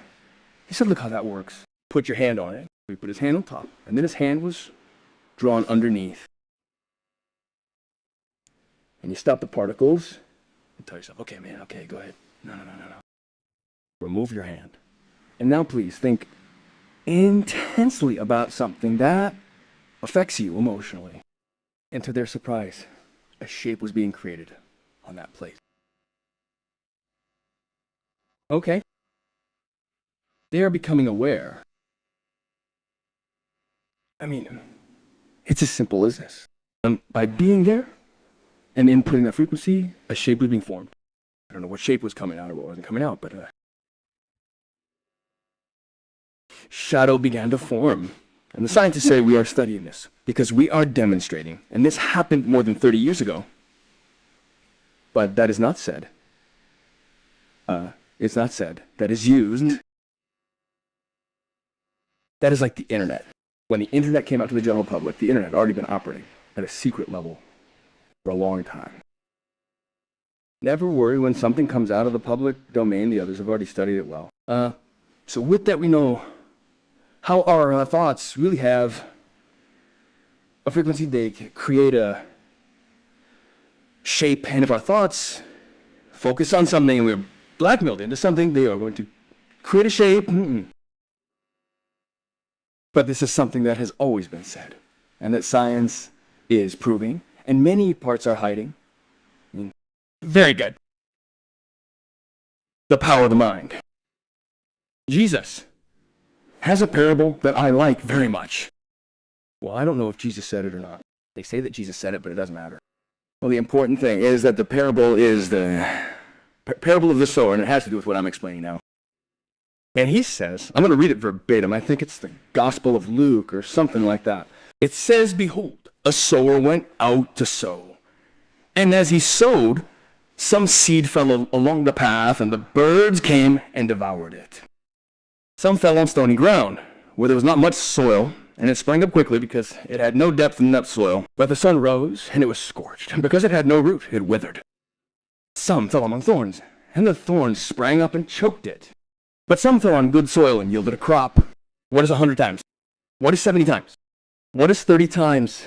He said, look how that works. Put your hand on it. He put his hand on top, and then his hand was drawn underneath. And you stop the particles and tell yourself, okay, man, okay, go ahead. No. Remove your hand. And now please think intensely about something that affects you emotionally. And to their surprise, a shape was being created on that plate. Okay. They are becoming aware. I mean, it's as simple as this. By being there and inputting that frequency, a shape was being formed. I don't know what shape was coming out or what wasn't coming out, but shadow began to form. And the scientists say we are studying this because we are demonstrating, and this happened more than 30 years ago. But that is not said. It's not said. That is used. That is like the internet. When the internet came out to the general public, the internet had already been operating at a secret level for a long time. Never worry when something comes out of the public domain, the others have already studied it well. So with that, we know how our thoughts really have a frequency. They create a shape, and if our thoughts focus on something and we're blackmailed into something, they are going to create a shape. But this is something that has always been said, and that science is proving, and many parts are hiding. Very good. The power of the mind. Jesus has a parable that I like very much. Well, I don't know if Jesus said it or not. They say that Jesus said it, but it doesn't matter. Well, the important thing is that the parable is the parable of the sower, and it has to do with what I'm explaining now. And he says, I'm going to read it verbatim. I think it's the Gospel of Luke or something like that. It says, behold, a sower went out to sow. And as he sowed, some seed fell along the path, and the birds came and devoured it. Some fell on stony ground, where there was not much soil, and it sprang up quickly because it had no depth in that soil. But the sun rose, and it was scorched, and because it had no root, it withered. Some fell among thorns, and the thorns sprang up and choked it. But some fell on good soil and yielded a crop. What is 100 times? What is 70 times? What is 30 times?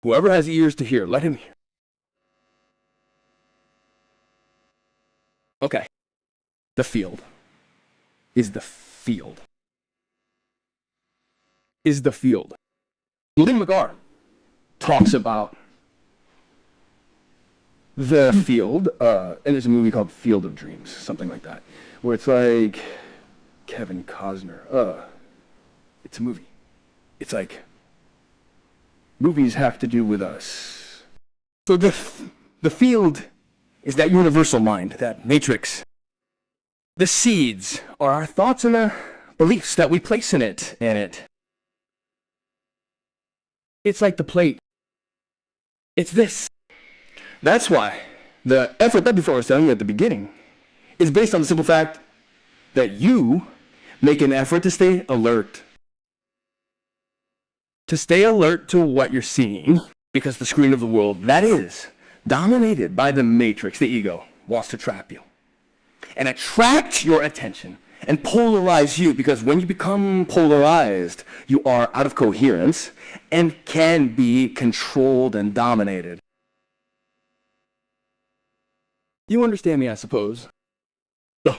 Whoever has ears to hear, let him hear. Okay. The field is the field. Is the field. Lynn McGarr talks about the field, and there's a movie called Field of Dreams, something like that, where it's like Kevin Costner. It's a movie. It's like movies have to do with us. So the field is that universal mind, that matrix. The seeds are our thoughts and the beliefs that we place in it. It's like the plate. It's this. That's why the effort that before I was telling you at the beginning is based on the simple fact that you make an effort to stay alert. To stay alert to what you're seeing, because the screen of the world, that is dominated by the matrix, the ego, wants to trap you. and attract your attention and polarize you, because when you become polarized, you are out of coherence and can be controlled and dominated. You understand me, I suppose. So,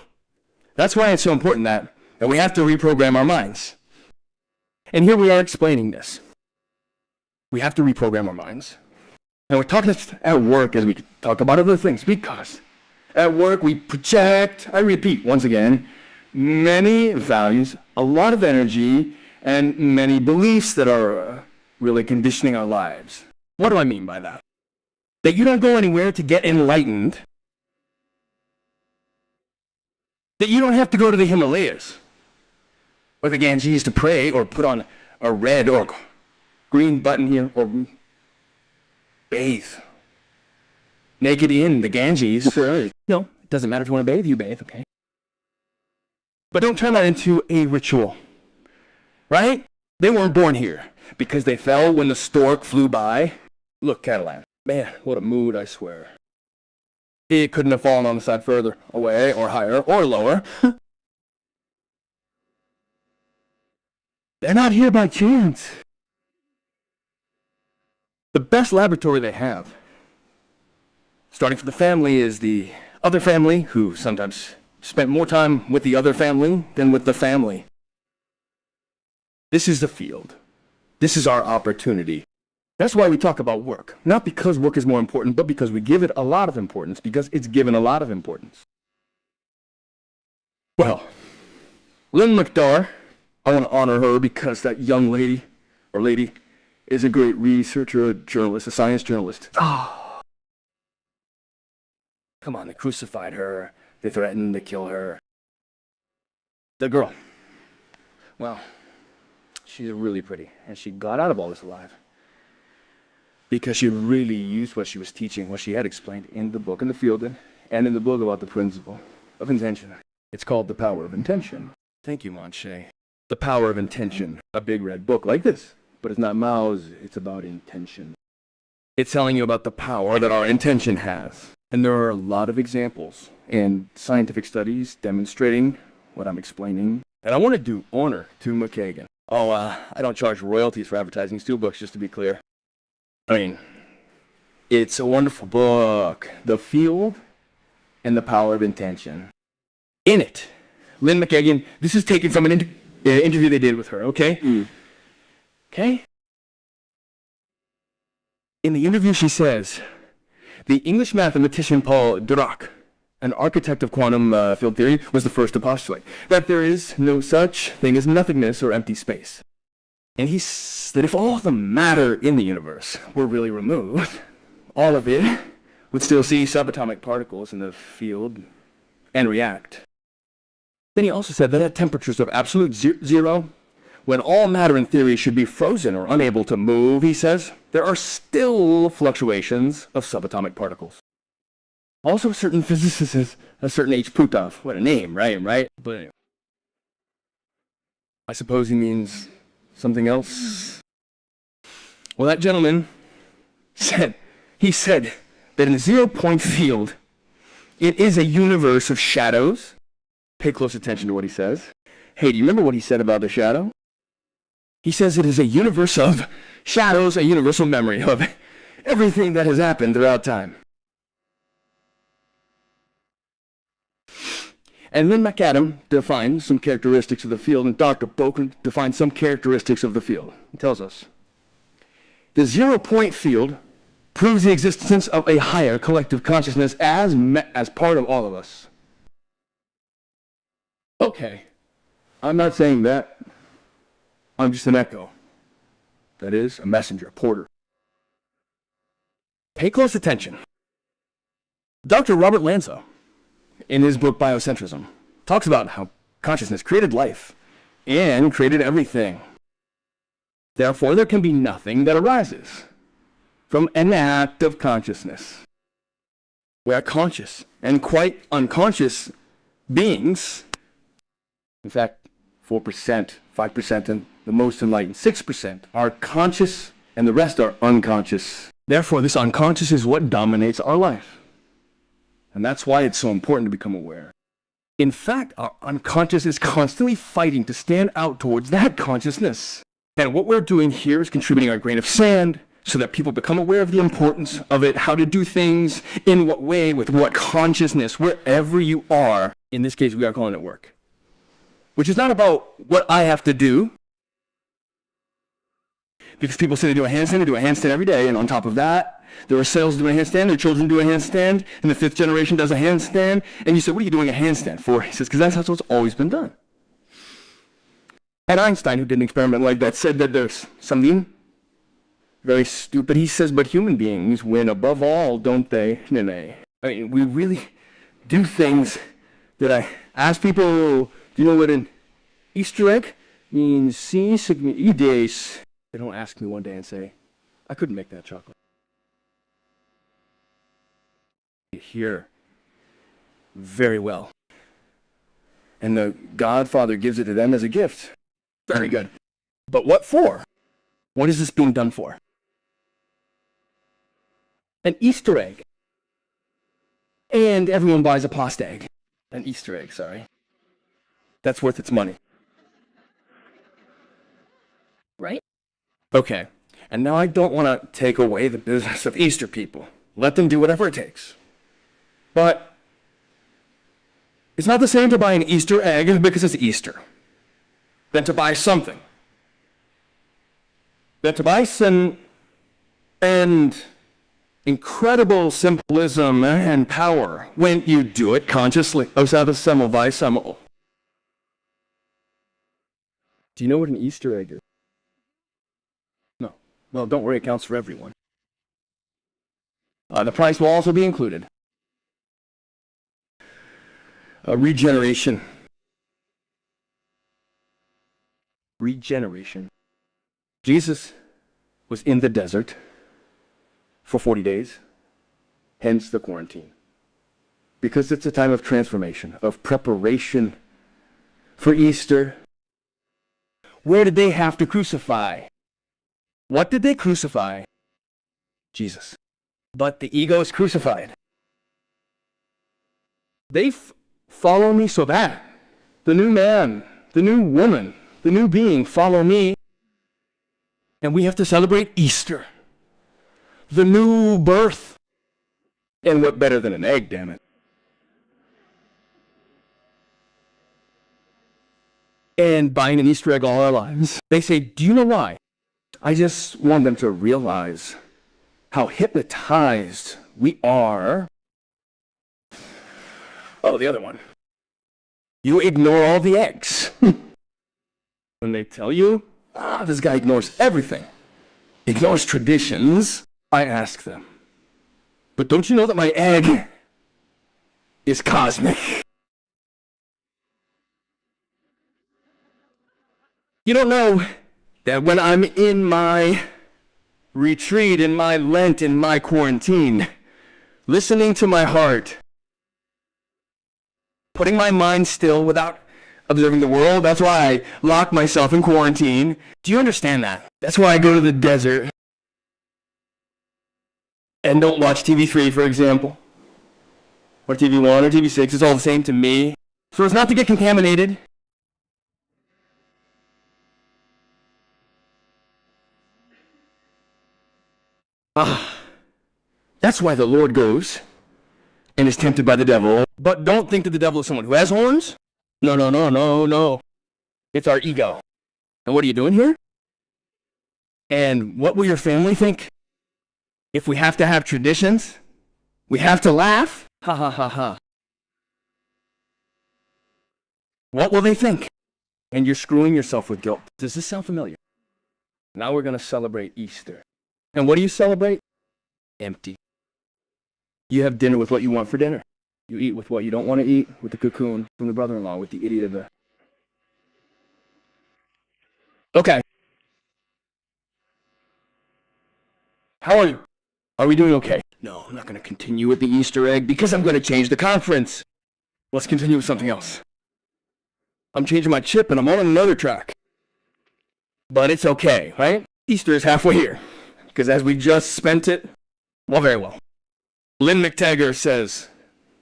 that's why it's so important that we have to reprogram our minds. And here we are explaining this. We have to reprogram our minds. And we're talking at work as we talk about other things, because at work we project, I repeat once again, many values, a lot of energy, and many beliefs that are really conditioning our lives. What do I mean by that? That you don't go anywhere to get enlightened. That you don't have to go to the Himalayas or the Ganges to pray or put on a red or green button here or bathe naked in the Ganges. No, it doesn't matter if you want to bathe, you bathe, okay? But don't turn that into a ritual, right? They weren't born here because they fell when the stork flew by. Look, Catalan, man, what a mood, I swear. It couldn't have fallen on the side further away or higher or lower. They're not here by chance. The best laboratory they have, starting from the family, is the other family, who sometimes spent more time with the other family than with the family. This is the field. This is our opportunity. That's why we talk about work. Not because work is more important, but because we give it a lot of importance, because it's given a lot of importance. Well, Lynn McDowell, I want to honor her because that young lady, or lady, is a great researcher, a journalist, a science journalist. Oh. Come on, they crucified her. They threatened to kill her. The girl, well, she's really pretty, and she got out of all this alive. Because she really used what she was teaching, what she had explained in the book, in the field, and in the book about the principle of intention. It's called The Power of Intention. Thank you, Monche. The Power of Intention. A big red book like this. But it's not Mao's, it's about intention. It's telling you about the power that our intention has. And there are a lot of examples and scientific studies demonstrating what I'm explaining. And I want to do honor to McKagan. Oh, I don't charge royalties for advertising steelbooks, just to be clear. I mean, it's a wonderful book. The Field and the Power of Intention. In it, Lynn McKagan, this is taken from an interview they did with her, okay? Okay? In the interview she says, the English mathematician Paul Dirac, an architect of quantum field theory, was the first to postulate that there is no such thing as nothingness or empty space. And he says that if all the matter in the universe were really removed, all of it would still see subatomic particles in the field and react. Then he also said that at temperatures of absolute zero, when all matter in theory should be frozen or unable to move, he says, there are still fluctuations of subatomic particles. Also, certain physicist, a certain H. Putov, what a name, right? But anyway, I suppose he means something else. Well, that gentleman said that in a 0-point field, it is a universe of shadows. Pay close attention to what he says. Hey, do you remember what he said about the shadow? He says it is a universe of shadows, a universal memory of everything that has happened throughout time. And Lynn McAdam defines some characteristics of the field, and Dr. Boken defines some characteristics of the field. He tells us, the 0-point field proves the existence of a higher collective consciousness as part of all of us. Okay, I'm not saying that. I'm just an echo. That is, a messenger, a porter. Pay close attention. Dr. Robert Lanza, in his book Biocentrism, talks about how consciousness created life and created everything. Therefore, there can be nothing that arises from an act of consciousness. We are conscious and quite unconscious beings. In fact, 4%, 5%, and the most enlightened 6% are conscious, and the rest are unconscious. Therefore, this unconscious is what dominates our life. And that's why it's so important to become aware. In fact, our unconscious is constantly fighting to stand out towards that consciousness. And what we're doing here is contributing our grain of sand so that people become aware of the importance of it, how to do things, in what way, with what consciousness, wherever you are. In this case, we are calling it work. Which is not about what I have to do. Because people say they do a handstand every day, and on top of that, there are sales doing a handstand, their children do a handstand, and the fifth generation does a handstand. And you say, what are you doing a handstand for? He says, because that's how it's always been done. And Einstein, who did an experiment like that, said that there's something very stupid. He says, but human beings win above all, don't they? Nay. I mean, we really do things that I ask people, do you know what an Easter egg means? Si sigma ides. They don't ask me one day and say, I couldn't make that chocolate. Hear very well. And the Godfather gives it to them as a gift. Very good. But what for? What is this being done for? An Easter egg. And everyone buys a pasta egg. An Easter egg, sorry. That's worth its money. Right? Okay. And now I don't want to take away the business of Easter people. Let them do whatever it takes. But it's not the same to buy an Easter egg because it's Easter than to buy something. Than to buy sin and incredible symbolism and power when you do it consciously. Do you know what an Easter egg is? No. Well, don't worry, it counts for everyone. The price will also be included. Regeneration. Regeneration. Jesus was in the desert for 40 days, hence the quarantine. Because it's a time of transformation, of preparation for Easter. Where did they have to crucify? What did they crucify? Jesus. But the ego is crucified. They follow me so that the new man, the new woman, the new being follow me. And we have to celebrate Easter. The new birth. And what better than an egg, damn it? And buying an Easter egg all our lives. They say, do you know why? I just want them to realize how hypnotized we are. Oh, the other one. You ignore all the eggs. When they tell you, this guy ignores everything. Ignores traditions. I ask them, but don't you know that my egg is cosmic? You don't know that when I'm in my retreat, in my Lent, in my quarantine, listening to my heart, putting my mind still without observing the world. That's why I lock myself in quarantine. Do you understand that? That's why I go to the desert and don't watch TV3, for example, or TV1 or TV6. It's all the same to me. So as not to get contaminated. That's why the Lord goes and is tempted by the devil. But don't think that the devil is someone who has horns. No, no, no, no, no. It's our ego. And what are you doing here? And what will your family think? If we have to have traditions, we have to laugh. Ha ha ha ha. What will they think? And you're screwing yourself with guilt. Does this sound familiar? Now we're going to celebrate Easter. And what do you celebrate? Empty. You have dinner with what you want for dinner. You eat with what you don't want to eat, with the cocoon from the brother-in-law, with the idiot of the... Okay. How are you? Are we doing okay? No, I'm not going to continue with the Easter egg because I'm going to change the conference. Let's continue with something else. I'm changing my chip and I'm on another track. But it's okay, right? Easter is halfway here. Because as we just spent it, well, very well. Lynn McTaggart says,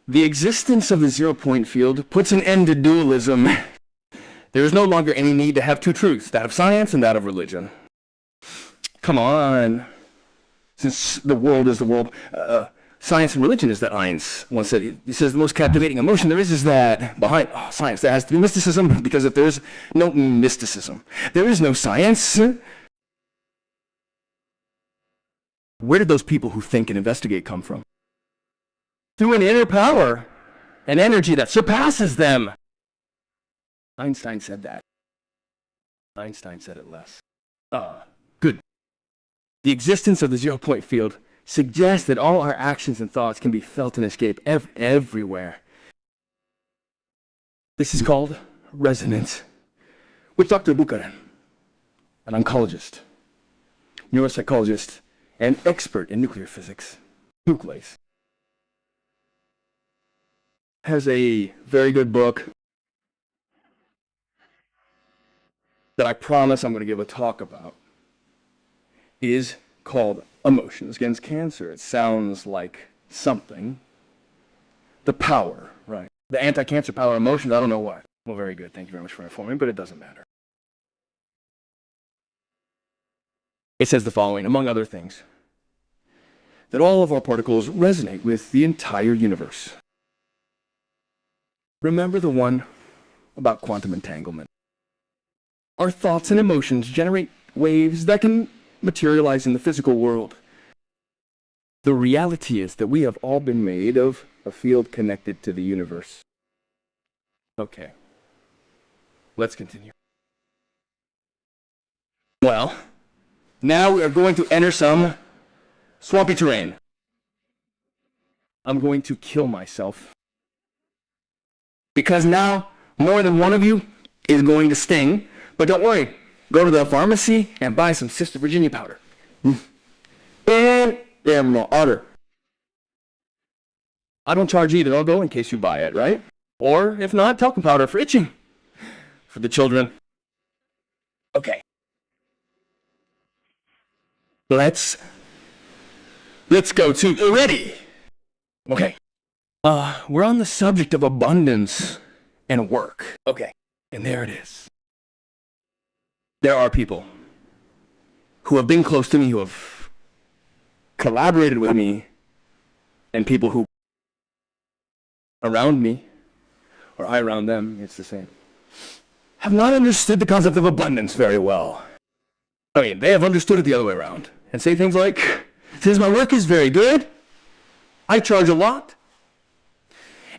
The existence of the zero-point field puts an end to dualism. There is no longer any need to have two truths, that of science and that of religion. Come on. Since the world is the world, science and religion is that Einstein once said. He says the most captivating emotion there is that behind science there has to be mysticism, because if there's no mysticism, there is no science. Where did those people who think and investigate come from? Through an inner power, an energy that surpasses them. Einstein said that. Einstein said it less. Good. The existence of the zero-point field suggests that all our actions and thoughts can be felt and escape everywhere. This is called resonance. With Dr. Buchanan, an oncologist, neuropsychologist, and expert in nuclear physics, Nucleus, has a very good book that I promise I'm going to give a talk about. It is called Emotions Against Cancer. It sounds like something. The power, right? The anti-cancer power emotions, I don't know what. Well, very good. Thank you very much for informing, but it doesn't matter. It says the following, among other things, that all of our particles resonate with the entire universe. Remember the one about quantum entanglement. Our thoughts and emotions generate waves that can materialize in the physical world. The reality is that we have all been made of a field connected to the universe. Okay, let's continue. Well, now we are going to enter some swampy terrain. I'm going to kill myself, because now more than one of you is going to sting. But don't worry, go to the pharmacy and buy some Sister Virginia powder. And emerald otter. I don't charge either, I'll go in case you buy it, right? Or if not, talcum powder for itching. For the children. Okay. Let's go to ready. Okay. We're on the subject of abundance and work. Okay. And there it is. There are people who have been close to me, who have collaborated with me, and people who around me, or I around them, it's the same, have not understood the concept of abundance very well. I mean, they have understood it the other way around, and say things like, since my work is very good, I charge a lot.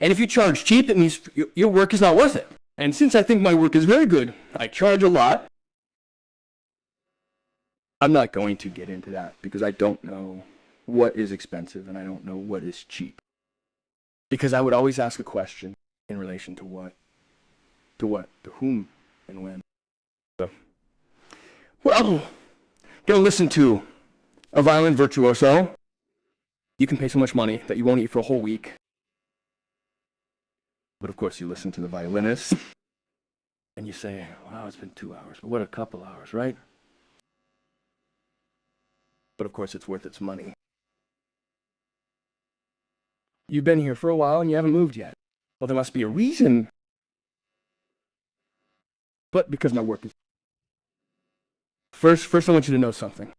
And if you charge cheap, that means your work is not worth it. And since I think my work is very good, I charge a lot. I'm not going to get into that because I don't know what is expensive and I don't know what is cheap. Because I would always ask a question in relation to what, to whom, and when. So, well, gonna listen to a violin virtuoso. You can pay so much money that you won't eat for a whole week. But of course you listen to the violinist and you say, wow, it's been 2 hours, but what a couple hours, right? But of course it's worth its money. You've been here for a while and you haven't moved yet. Well, there must be a reason. But because my work is... First I want you to know something.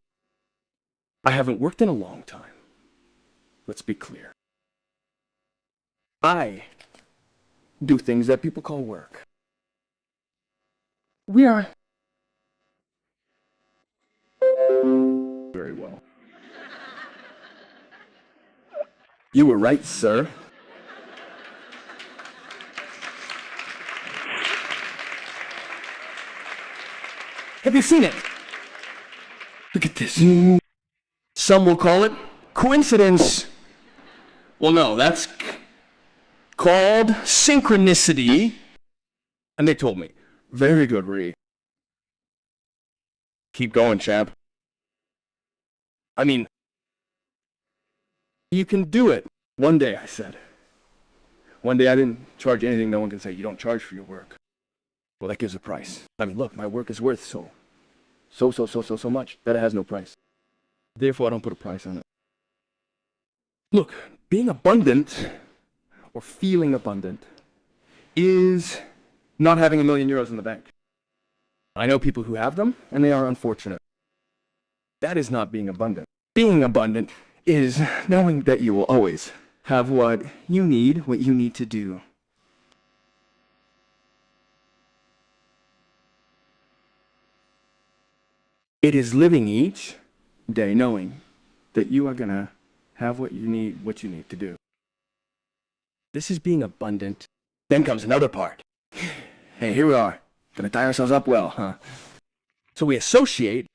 I haven't worked in a long time. Let's be clear. I do things that people call work. We are... Very well. You were right, sir. Have you seen it? Look at this. Some will call it coincidence. Well, no, that's called synchronicity. And they told me, very good, Ree. Keep going, champ. I mean, you can do it. One day, I said. One day I didn't charge anything. No one can say, you don't charge for your work. Well, that gives a price. I mean, look, my work is worth so much that it has no price. Therefore, I don't put a price on it. Look, being abundant or feeling abundant is not having €1,000,000 in the bank. I know people who have them, and they are unfortunate. That is not being abundant. Being abundant is knowing that you will always have what you need to do. It is living each day knowing that you are going to have what you need to do. This is being abundant. Then comes another part. Hey, here we are. Gonna tie ourselves up well, huh? So we associate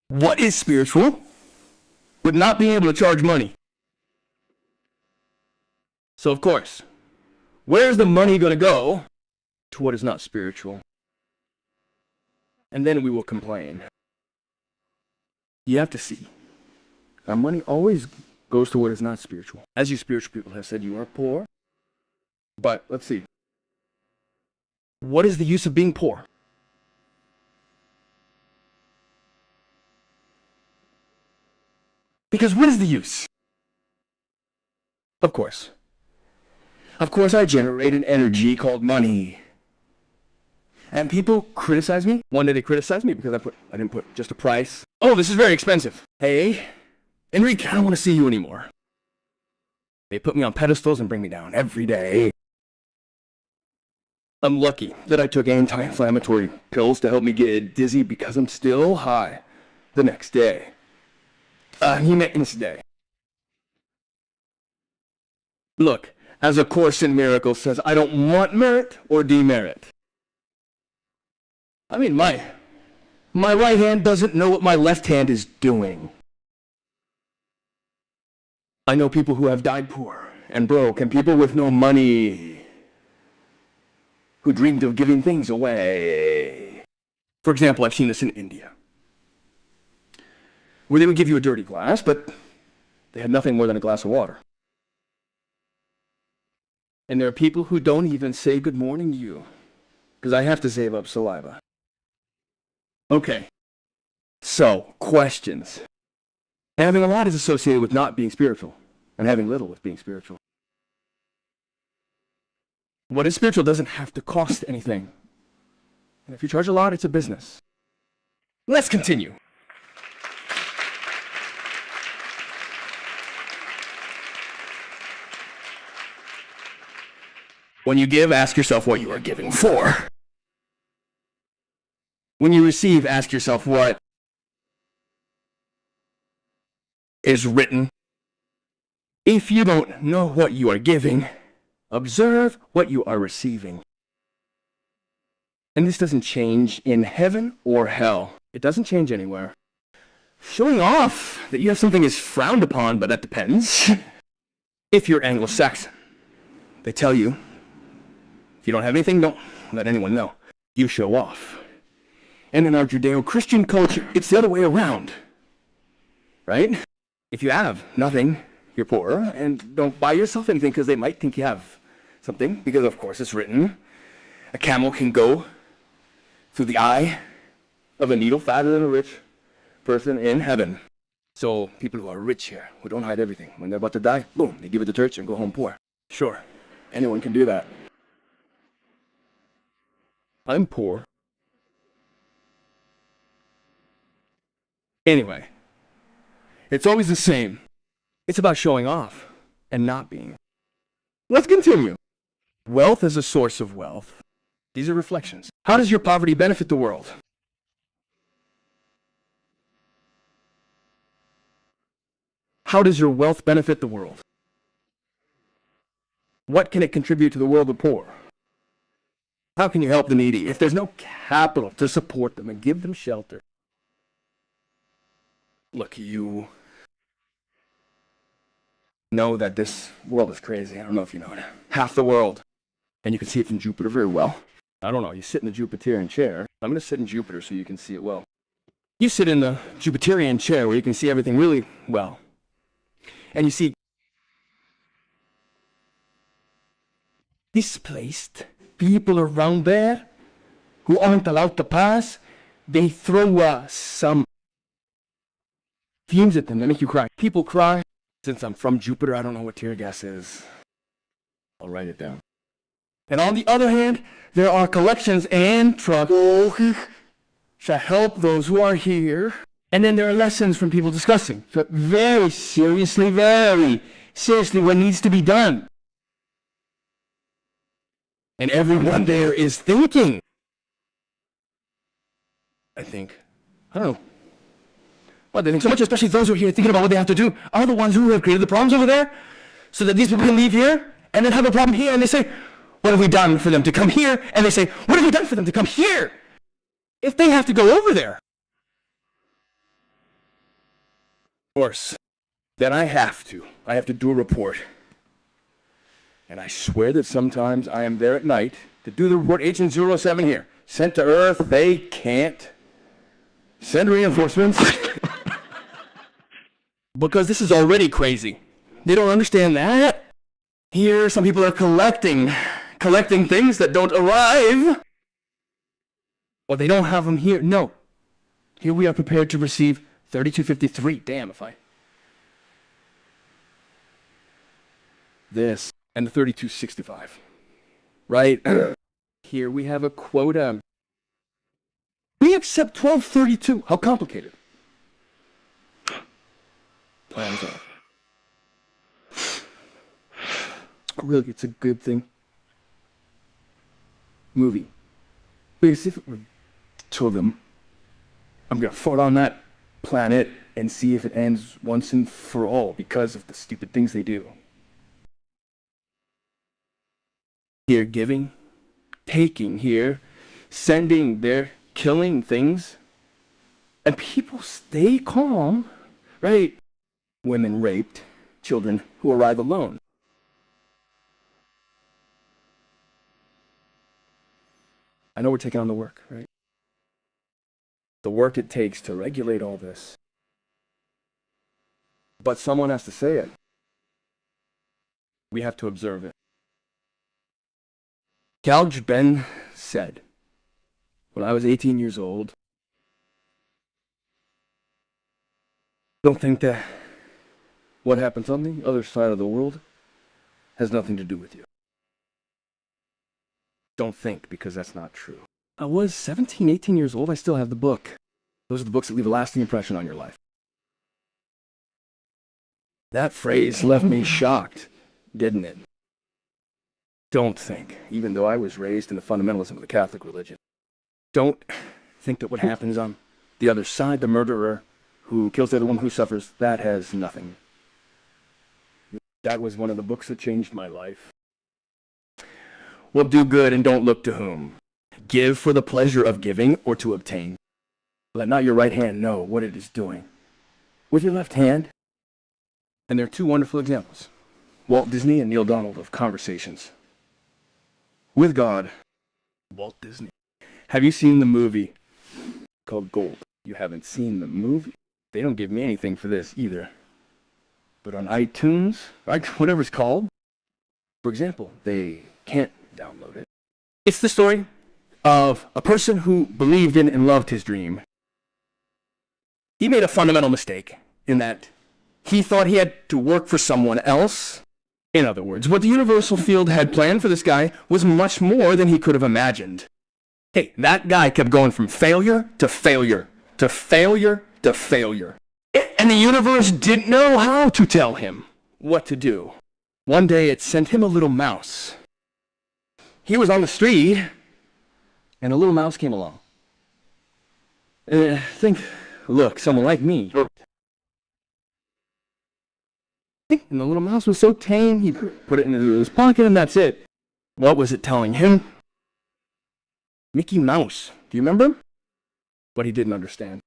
what is spiritual with not being able to charge money. So of course, where's the money gonna go? To what is not spiritual. And then we will complain. You have to see. Our money always goes to what is not spiritual. As you spiritual people have said, you are poor. But let's see. What is the use of being poor? Because what is the use? Of course, I generate an energy called money. And people criticize me. One day they criticize me because I didn't put just a price. Oh, this is very expensive. Hey, Enric, I don't want to see you anymore. They put me on pedestals and bring me down every day. I'm lucky that I took anti-inflammatory pills to help me get dizzy because I'm still high the next day. Next day. Look, as A Course in Miracles says, I don't want merit or demerit. I mean, my right hand doesn't know what my left hand is doing. I know people who have died poor and broke, and people with no money who dreamed of giving things away. For example, I've seen this in India, where they would give you a dirty glass, but they had nothing more than a glass of water. And there are people who don't even say good morning to you, because I have to save up saliva. Okay, so, questions. Having a lot is associated with not being spiritual, and having little with being spiritual. What is spiritual doesn't have to cost anything. And if you charge a lot, it's a business. Let's continue. When you give, ask yourself what you are giving for. When you receive, ask yourself what is written. If you don't know what you are giving, observe what you are receiving. And this doesn't change in heaven or hell. It doesn't change anywhere. Showing off that you have something is frowned upon, but that depends. If you're Anglo-Saxon, they tell you, if you don't have anything, don't let anyone know. You show off. And in our Judeo-Christian culture, it's the other way around. Right? If you have nothing, you're poor, and don't buy yourself anything because they might think you have something, because of course it's written, a camel can go through the eye of a needle fatter than a rich person in heaven. So people who are rich here, who don't hide everything, when they're about to die, boom, they give it to church and go home poor. Sure, anyone can do that. I'm poor. Anyway, it's always the same. It's about showing off and not being. Let's continue. Wealth is a source of wealth. These are reflections. How does your poverty benefit the world? How does your wealth benefit the world? What can it contribute to the world of poor? How can you help the needy if there's no capital to support them and give them shelter? Look, you know that this world is crazy. I don't know if you know it. Half the world. And you can see it from Jupiter very well. I don't know, you sit in the Jupiterian chair. I'm going to sit in Jupiter so you can see it well. You sit in the Jupiterian chair where you can see everything really well. And you see displaced people around there who aren't allowed to pass. They throw some fumes at them that make you cry. People cry. Since I'm from Jupiter, I don't know what tear gas is. I'll write it down. And on the other hand, there are collections and trucks to help those who are here. And then there are lessons from people discussing. So very seriously what needs to be done. And everyone there is thinking. I think. I don't know. What they think so much, especially those who are here thinking about what they have to do, are the ones who have created the problems over there, so that these people can leave here and then have a problem here, and they say, what have we done for them to come here? And they say, what have we done for them to come here? If they have to go over there. Of course, then I have to do a report. And I swear that sometimes I am there at night to do the report. Agent 07 here, sent to Earth, they can't send reinforcements. Because this is already crazy. They don't understand that. Here, some people are collecting things that don't arrive. Or they don't have them here. No. Here we are prepared to receive 3253. Damn, if I... This. And the 3265. Right? Here we have a quota. We accept 1232. How complicated? Plans are. Really, it's a good thing. Movie. Because if it were to them, I'm gonna float on that planet and see if it ends once and for all because of the stupid things they do. Here, giving, taking here, sending, they're killing things, and people stay calm, right? Women raped, children who arrive alone. I know we're taking on the work, right? The work it takes to regulate all this. But someone has to say it. We have to observe it. Calj Ben said, when I was 18 years old, don't think that what happens on the other side of the world has nothing to do with you. Don't think, because that's not true. I was 17, 18 years old. I still have the book. Those are the books that leave a lasting impression on your life. That phrase left me shocked, didn't it? Don't think, even though I was raised in the fundamentalism of the Catholic religion. Don't think that what happens on the other side, the murderer who kills the other one who suffers, that has nothing. That was one of the books that changed my life. Well, do good and don't look to whom. Give for the pleasure of giving or to obtain. Let not your right hand know what it is doing with your left hand. And there are two wonderful examples. Walt Disney and Neil Donald of conversations with God. Walt Disney. Have you seen the movie called Gold? You haven't seen the movie? They don't give me anything for this either. But on iTunes, whatever it's called, for example, they can't download it. It's the story of a person who believed in and loved his dream. He made a fundamental mistake in that he thought he had to work for someone else. In other words, what the universal field had planned for this guy was much more than he could have imagined. Hey, that guy kept going from failure to failure to failure to failure. And the universe didn't know how to tell him what to do. One day it sent him a little mouse. He was on the street, and a little mouse came along. Look, someone like me. And the little mouse was so tame, he put it into his pocket, and that's it. What was it telling him? Mickey Mouse. Do you remember? But he didn't understand.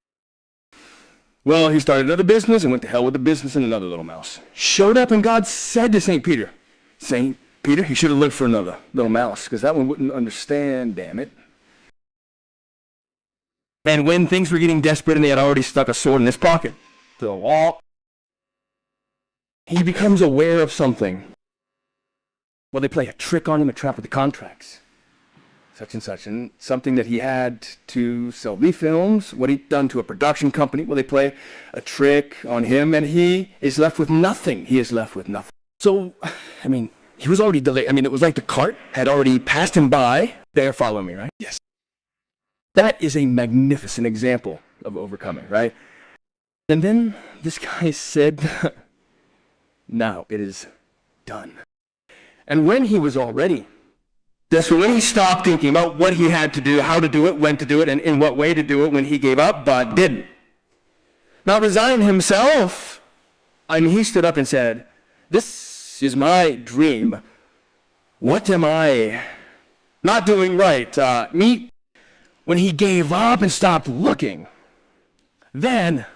Well, he started another business and went to hell with the business, and another little mouse showed up, and God said to St. Peter, St. Peter, he should have looked for another little mouse, because that one wouldn't understand, damn it. And when things were getting desperate and they had already stuck a sword in his pocket, the wall, he becomes aware of something. Well, they play a trick on him, a trap with the contracts. such and such, and something that he had to sell leaf films, what he'd done to a production company, where they play a trick on him, and he is left with nothing. He is left with nothing. So, I mean, he was already delayed. I mean, it was like the cart had already passed him by. They're following me, right? Yes. That is a magnificent example of overcoming, right? And then this guy said, now it is done. And when he was all ready, that's when he stopped thinking about what he had to do, how to do it, when to do it, and in what way to do it, when he gave up, but didn't. Not resign himself. I mean, he stood up and said, this is my dream. What am I not doing right? When he gave up and stopped looking, then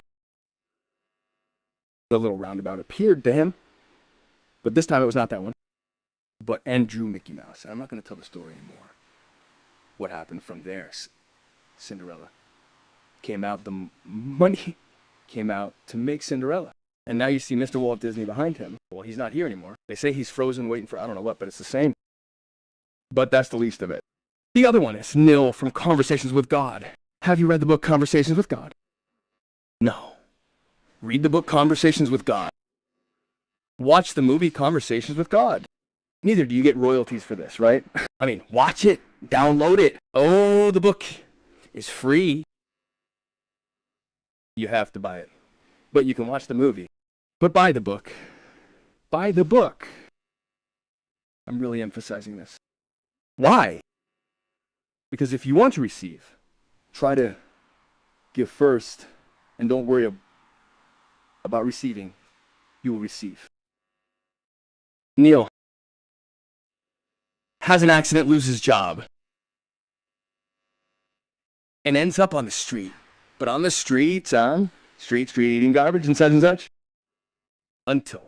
the little roundabout appeared to him. But this time it was not that one, but Andrew Mickey Mouse. I'm not going to tell the story anymore. What happened from there? Cinderella came out, the money came out to make Cinderella. And now you see Mr. Walt Disney behind him. Well, he's not here anymore. They say he's frozen waiting for I don't know what, but it's the same. But that's the least of it. The other one is Nil from Conversations with God. Have you read the book Conversations with God? No. Read the book Conversations with God. Watch the movie Conversations with God. Neither do you get royalties for this, right? I mean, watch it, download it. Oh, the book is free. You have to buy it. But you can watch the movie. But buy the book. Buy the book. I'm really emphasizing this. Why? Because if you want to receive, try to give first and don't worry about receiving. You will receive. Neil has an accident, loses his job, and ends up on the street. But on the street, street eating garbage and such, until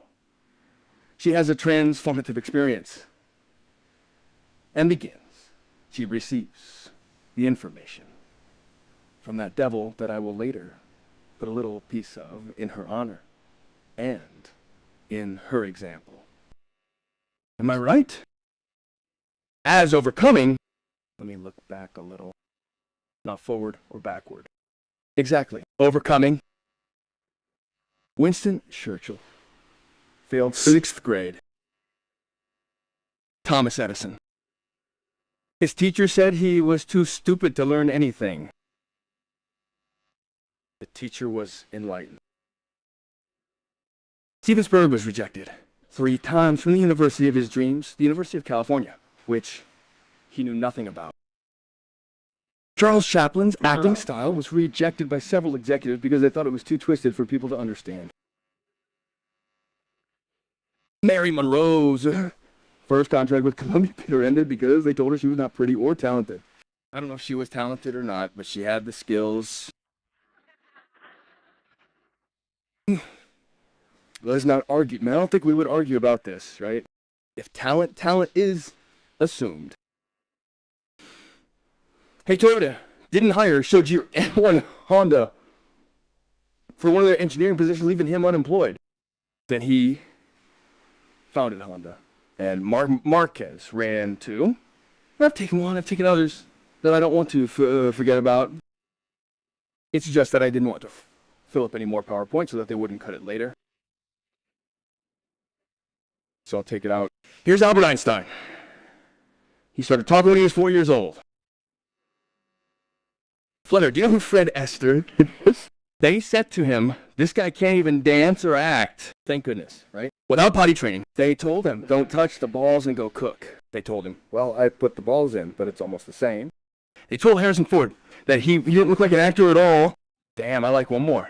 she has a transformative experience and begins. She receives the information from that devil that I will later put a little piece of in her honor and in her example. Am I right? As overcoming, let me look back a little, not forward or backward. Exactly. Overcoming. Winston Churchill failed 6th grade. Thomas Edison. His teacher said he was too stupid to learn anything. The teacher was enlightened. Steven Spielberg was rejected 3 times from the university of his dreams, the University of California, which he knew nothing about. Charles Chaplin's acting style was rejected by several executives because they thought it was too twisted for people to understand. Mary Monroe's first contract with Columbia Pictures ended because they told her she was not pretty or talented. I don't know if she was talented or not, but she had the skills. Let's not argue. Man, I don't think we would argue about this, right? If talent is assumed. Hey, Toyota didn't hire Shoji N1 Honda for one of their engineering positions, leaving him unemployed. Then he founded Honda. And Marquez ran too. I've taken one, I've taken others that I don't want to forget about. It's just that I didn't want to fill up any more PowerPoint so that they wouldn't cut it later. So I'll take it out. Here's Albert Einstein. He started talking when he was 4 years old. Flutter, do you know who Fred Astaire is? They said to him, this guy can't even dance or act. Thank goodness, right? Without potty training. They told him, don't touch the balls and go cook. They told him, well, I put the balls in, but it's almost the same. They told Harrison Ford that he didn't look like an actor at all. Damn, I like one more.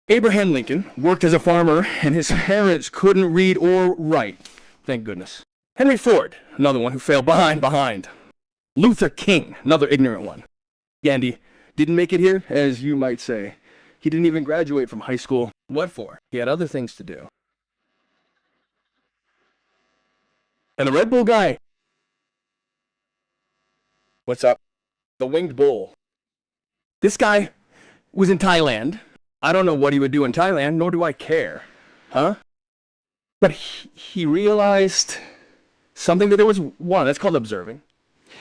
Abraham Lincoln worked as a farmer, and his parents couldn't read or write. Thank goodness. Henry Ford, another one who failed behind. Luther King, another ignorant one. Gandhi didn't make it here, as you might say. He didn't even graduate from high school. What for? He had other things to do. And the Red Bull guy. What's up? The winged bull. This guy was in Thailand. I don't know what he would do in Thailand, nor do I care. Huh? But he realized something, that there was one, that's called observing.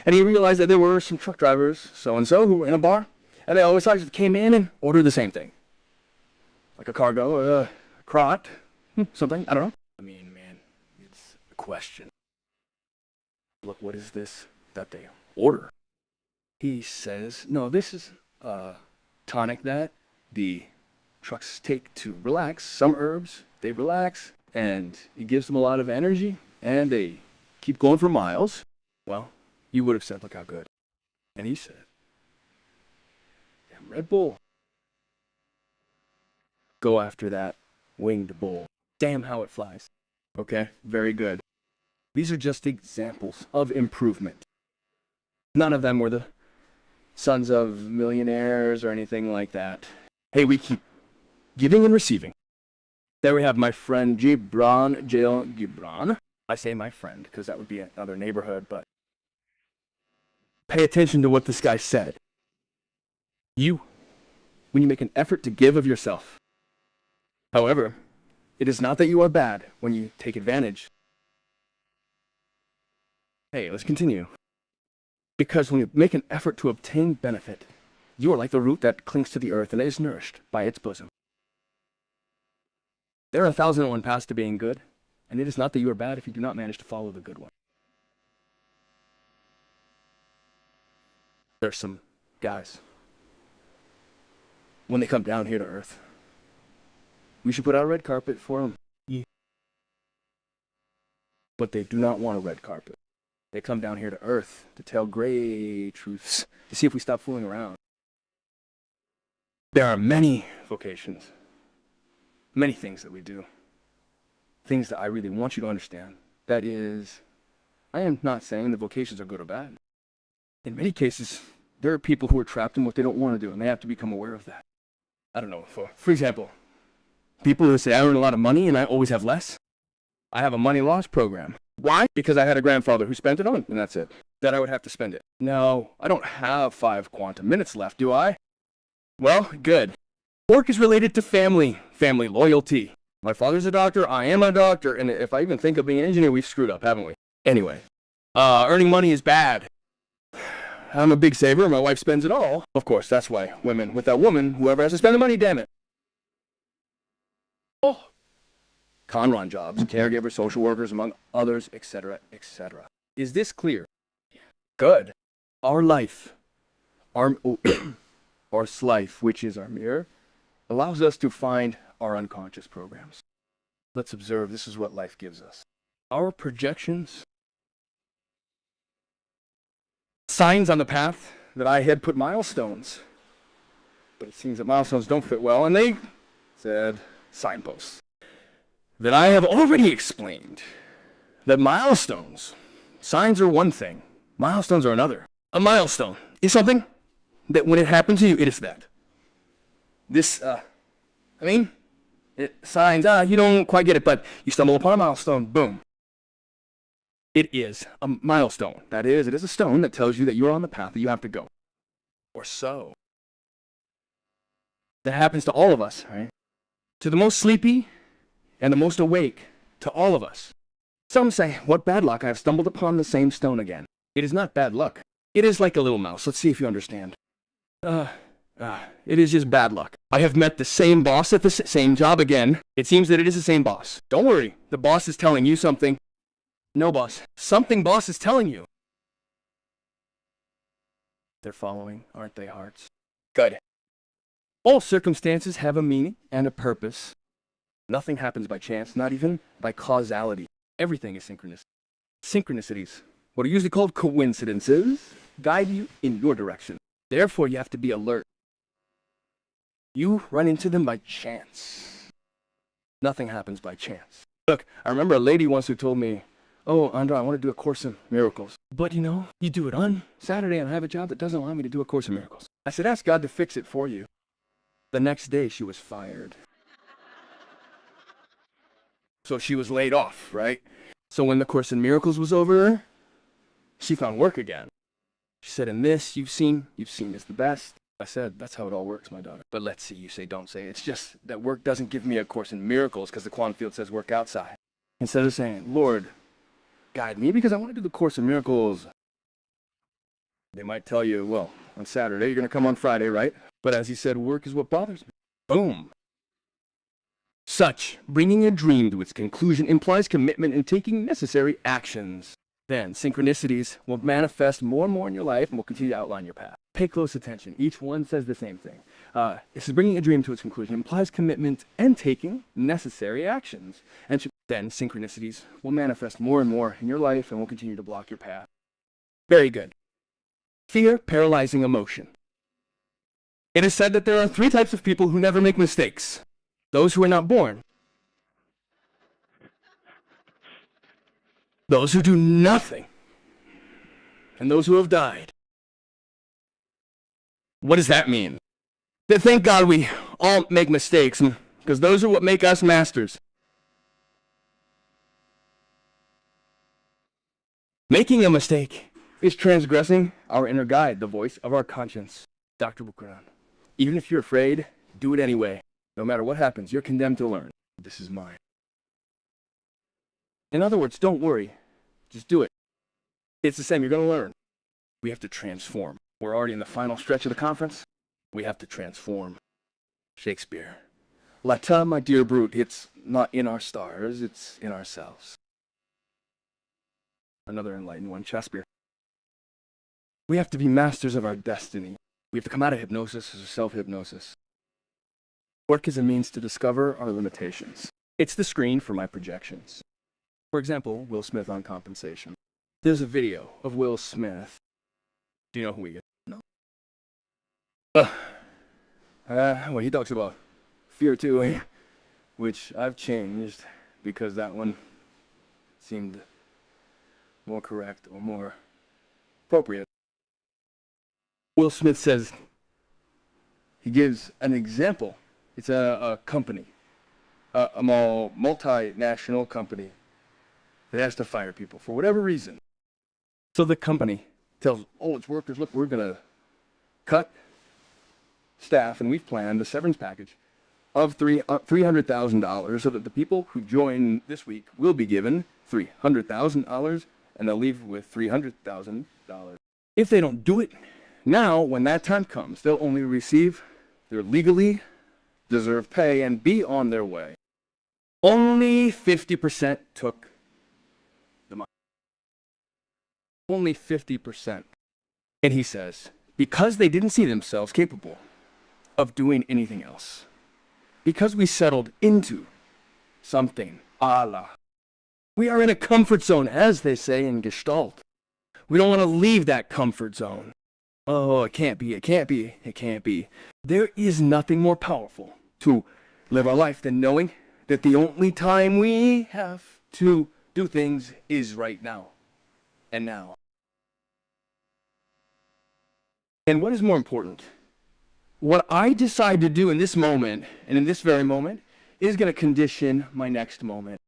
And he realized that there were some truck drivers, so-and-so, who were in a bar, and they always just came in and ordered the same thing. Like a cargo, a crot, something, I don't know. I mean, man, it's a question. Look, what is this that they order? He says, no, this is a tonic that the trucks take to relax. Some herbs, they relax, and it gives them a lot of energy, and they keep going for miles. Well, you would have said, look how good. And he said, damn Red Bull. Go after that winged bull. Damn how it flies. Okay, very good. These are just examples of improvement. None of them were the sons of millionaires or anything like that. Hey, we keep giving and receiving. There we have my friend Gibran. I say my friend because that would be another neighborhood, but pay attention to what this guy said. When you make an effort to give of yourself. However, it is not that you are bad when you take advantage. Hey, let's continue. Because when you make an effort to obtain benefit, you are like the root that clings to the earth and is nourished by its bosom. There are 1,001 paths to being good, and it is not that you are bad if you do not manage to follow the good one. There's some guys, when they come down here to earth, we should put out a red carpet for them. Yeah. But they do not want a red carpet. They come down here to earth to tell great truths, to see if we stop fooling around. There are many vocations, many things that we do, things that I really want you to understand. That is, I am not saying the vocations are good or bad. In many cases, there are people who are trapped in what they don't want to do, and they have to become aware of that. I don't know, for example, people who say, I earn a lot of money and I always have less. I have a money loss program. Why? Because I had a grandfather who spent it on, and that's it. That I would have to spend it. Now, I don't have 5 quantum minutes left, do I? Well, good. Work is related to family loyalty. My father's a doctor, I am a doctor, and if I even think of being an engineer, we've screwed up, haven't we? Anyway, earning money is bad. I'm a big saver, my wife spends it all. Of course, that's why women, without woman, whoever has to spend the money, damn it. Oh. Conron jobs, caregivers, social workers, among others, etc., etc. Is this clear? Good. Our life, our life, which is our mirror, allows us to find our unconscious programs. Let's observe, this is what life gives us. Our projections, signs on the path that I had put milestones, but it seems that milestones don't fit well, and they said signposts. That I have already explained that milestones, signs are one thing, milestones are another. A milestone is something that when it happens to you, it is that. This, signs, you don't quite get it, but you stumble upon a milestone, boom. It is a milestone. That is, it is a stone that tells you that you're on the path that you have to go. Or so. That happens to all of us, right? To the most sleepy, and the most awake, to all of us. Some say, what bad luck, I have stumbled upon the same stone again. It is not bad luck. It is like a little mouse. Let's see if you understand. It is just bad luck. I have met the same boss at the same job again. It seems that it is the same boss. Don't worry, the boss is telling you something. No, boss. Something boss is telling you. They're following, aren't they, hearts? Good. All circumstances have a meaning and a purpose. Nothing happens by chance, not even by causality. Everything is synchronous. Synchronicities, what are usually called coincidences, guide you in your direction. Therefore, you have to be alert. You run into them by chance. Nothing happens by chance. Look, I remember a lady once who told me, oh, Andra, I want to do a Course in Miracles. But you know, you do it on Saturday and I have a job that doesn't allow me to do a Course in Miracles. I said, ask God to fix it for you. The next day, she was fired. So she was laid off, right? So when the Course in Miracles was over, she found work again. She said, and this, you've seen is the best. I said, that's how it all works, my daughter. But let's see, you say, don't say. It's just that work doesn't give me a Course in Miracles because the quantum field says work outside. Instead of saying, Lord, guide me because I want to do the Course in Miracles They might tell you, well, on Saturday, you're going to come on Friday, right? But as he said, work is what bothers me. Boom. Such, bringing a dream to its conclusion implies commitment and taking necessary actions. Then, synchronicities will manifest more and more in your life and will continue to outline your path. Pay close attention. Each one says the same thing. This is bringing a dream to its conclusion implies commitment and taking necessary actions. And then, synchronicities will manifest more and more in your life and will continue to block your path. Very good. Fear, paralyzing emotion. It is said that there are 3 types of people who never make mistakes. Those who are not born. Those who do nothing. And those who have died. What does that mean? That thank God we all make mistakes, because those are what make us masters. Making a mistake is transgressing our inner guide, the voice of our conscience. Dr. Buchanan. Even if you're afraid, do it anyway. No matter what happens, you're condemned to learn. This is mine. In other words, don't worry. Just do it. It's the same. You're going to learn. We have to transform. We're already in the final stretch of the conference. We have to transform. Shakespeare. Lata, my dear brute, it's not in our stars, it's in ourselves. Another enlightened one, Shakespeare. We have to be masters of our destiny. We have to come out of hypnosis as a self-hypnosis. Work is a means to discover our limitations. It's the screen for my projections. For example, Will Smith on compensation. There's a video of Will Smith. Do you know who he is? No. Well, he talks about fear too, which I've changed because that one seemed more correct or more appropriate. Will Smith says, he gives an example. It's a company, a multinational company that has to fire people for whatever reason. So the company tells all its workers, look, we're going to cut staff, and we've planned a severance package of $300,000 so that the people who join this week will be given $300,000 and they'll leave with $300,000. If they don't do it now, when that time comes, they'll only receive their legally deserved pay and be on their way. Only 50% took the money. Only 50%. And he says, because they didn't see themselves capable of doing anything else, because we settled into something, Allah. We are in a comfort zone, as they say in Gestalt. We don't want to leave that comfort zone. Oh, it can't be, it can't be, it can't be. There is nothing more powerful to live our life than knowing that the only time we have to do things is right now. And now. And what is more important? What I decide to do in this moment, and in this very moment, is going to condition my next moment.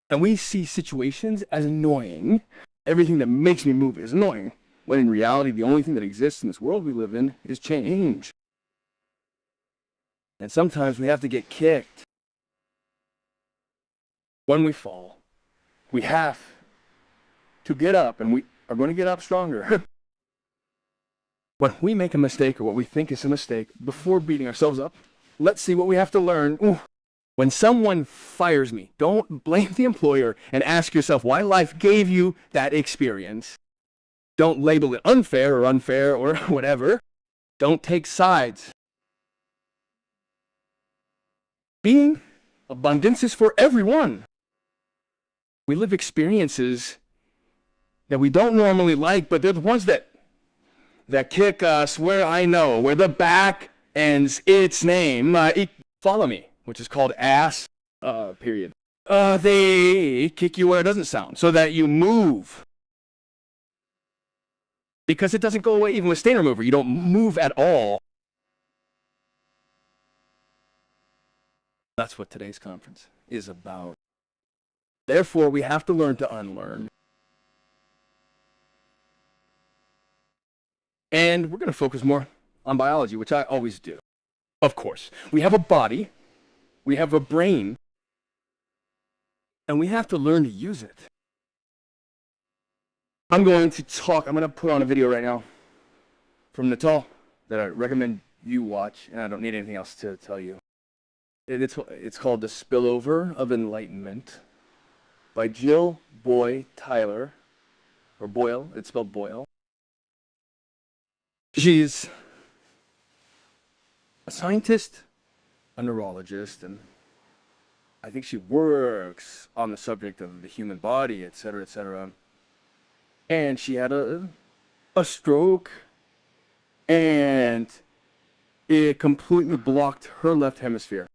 And we see situations as annoying. Everything that makes me move is annoying. When in reality, the only thing that exists in this world we live in is change. And sometimes we have to get kicked. When we fall, we have to get up, and we are going to get up stronger. When we make a mistake or what we think is a mistake, before beating ourselves up, let's see what we have to learn. Ooh. When someone fires me, don't blame the employer and ask yourself why life gave you that experience. Don't label it unfair or whatever. Don't take sides. Being abundance is for everyone. We live experiences that we don't normally like, but they're the ones that kick us where the back ends its name. Follow me, which is called ass, period. They kick you where it doesn't sound, so that you move. Because it doesn't go away even with stain remover. You don't move at all. That's what today's conference is about. Therefore, we have to learn to unlearn. And we're going to focus more on biology, which I always do. Of course, we have a body, we have a brain, and we have to learn to use it. I'm going to put on a video right now from Natal that I recommend you watch, and I don't need anything else to tell you. It's called The Spillover of Enlightenment by Jill Tyler, or Boyle, it's spelled Boyle. She's a scientist, a neurologist, and I think she works on the subject of the human body, etc., etc. And she had a stroke, and it completely blocked her left hemisphere.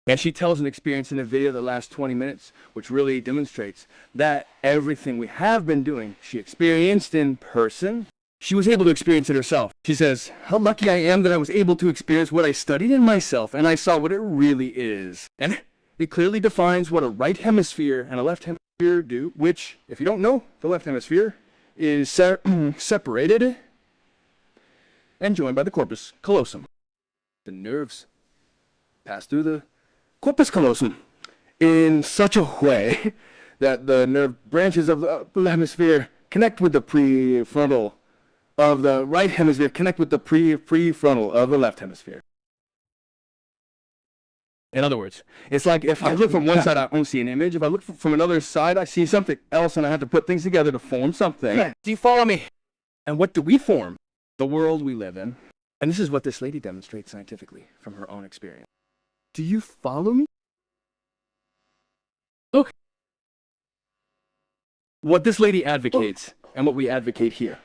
And she tells an experience in a video that lasts 20 minutes, which really demonstrates that everything we have been doing, she experienced in person. She was able to experience it herself. She says, how lucky I am that I was able to experience what I studied in myself, and I saw what it really is. And it clearly defines what a right hemisphere and a left hemisphere do, which, if you don't know, the left hemisphere is separated and joined by the corpus callosum. The nerves pass through the corpus callosum in such a way that the nerve branches of the hemisphere connect with the prefrontal of the right hemisphere, connect with the prefrontal of the left hemisphere. In other words, it's like if I look from one side, I don't see an image. If I look from another side, I see something else, and I have to put things together to form something. Do you follow me? And what do we form? The world we live in. And this is what this lady demonstrates scientifically from her own experience. Do you follow me? Look. What this lady advocates, and what we advocate here,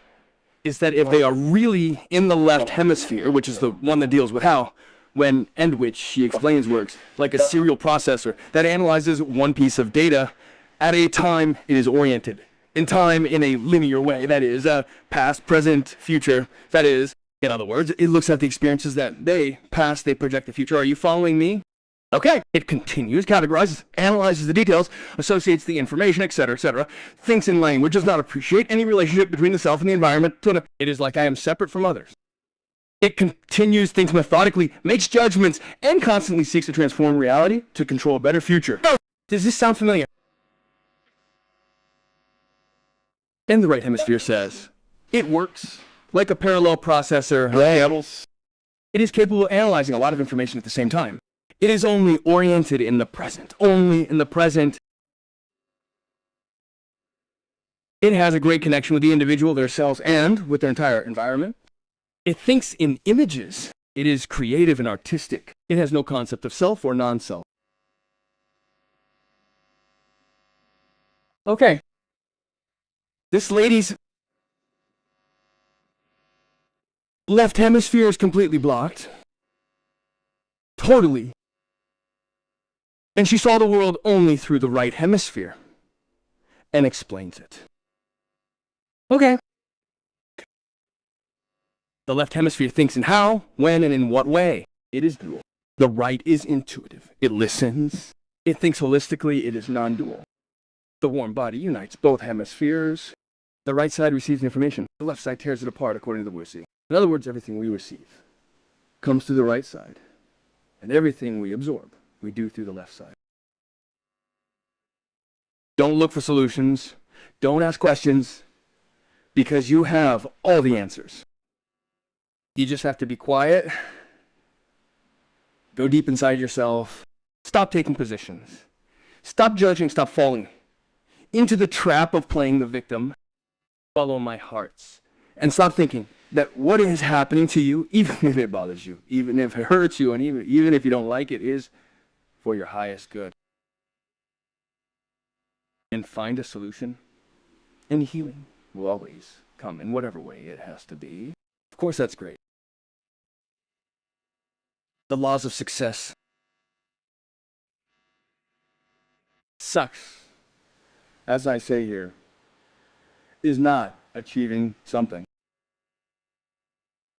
is that if they are really in the left hemisphere, which is the one that deals with how, when, and which she explains works, like a serial processor that analyzes one piece of data at a time it is oriented. In time in a linear way, that is, past, present, future, that is, in other words, it looks at the experiences that they project the future. Are you following me? Okay. It continues, categorizes, analyzes the details, associates the information, etc., etc., thinks in language, does not appreciate any relationship between the self and the environment. It is like I am separate from others. It continues, thinks methodically, makes judgments, and constantly seeks to transform reality to control a better future. Does this sound familiar? And the right hemisphere says, it works like a parallel processor. It is capable of analyzing a lot of information at the same time. It is only oriented in the present. Only in the present. It has a great connection with the individual, their cells, and with their entire environment. It thinks in images. It is creative and artistic. It has no concept of self or non-self. Okay. This lady's left hemisphere is completely blocked. Totally. And she saw the world only through the right hemisphere and explains it. Okay. The left hemisphere thinks in how, when, and in what way. It is dual. The right is intuitive. It listens. It thinks holistically. It is non-dual. The warm body unites both hemispheres. The right side receives information. The left side tears it apart according to the Wu-Xi. In other words, everything we receive comes through the right side. And everything we absorb, we do through the left side. Don't look for solutions. Don't ask questions. Because you have all the answers. You just have to be quiet. Go deep inside yourself. Stop taking positions. Stop judging. Stop falling into the trap of playing the victim. Follow my hearts. And stop thinking that what is happening to you, even if it bothers you, even if it hurts you, and even if you don't like it, is for your highest good. And find a solution. And healing will always come in whatever way it has to be. Of course, that's great. The laws of success. Sucks, as I say here, is not achieving something.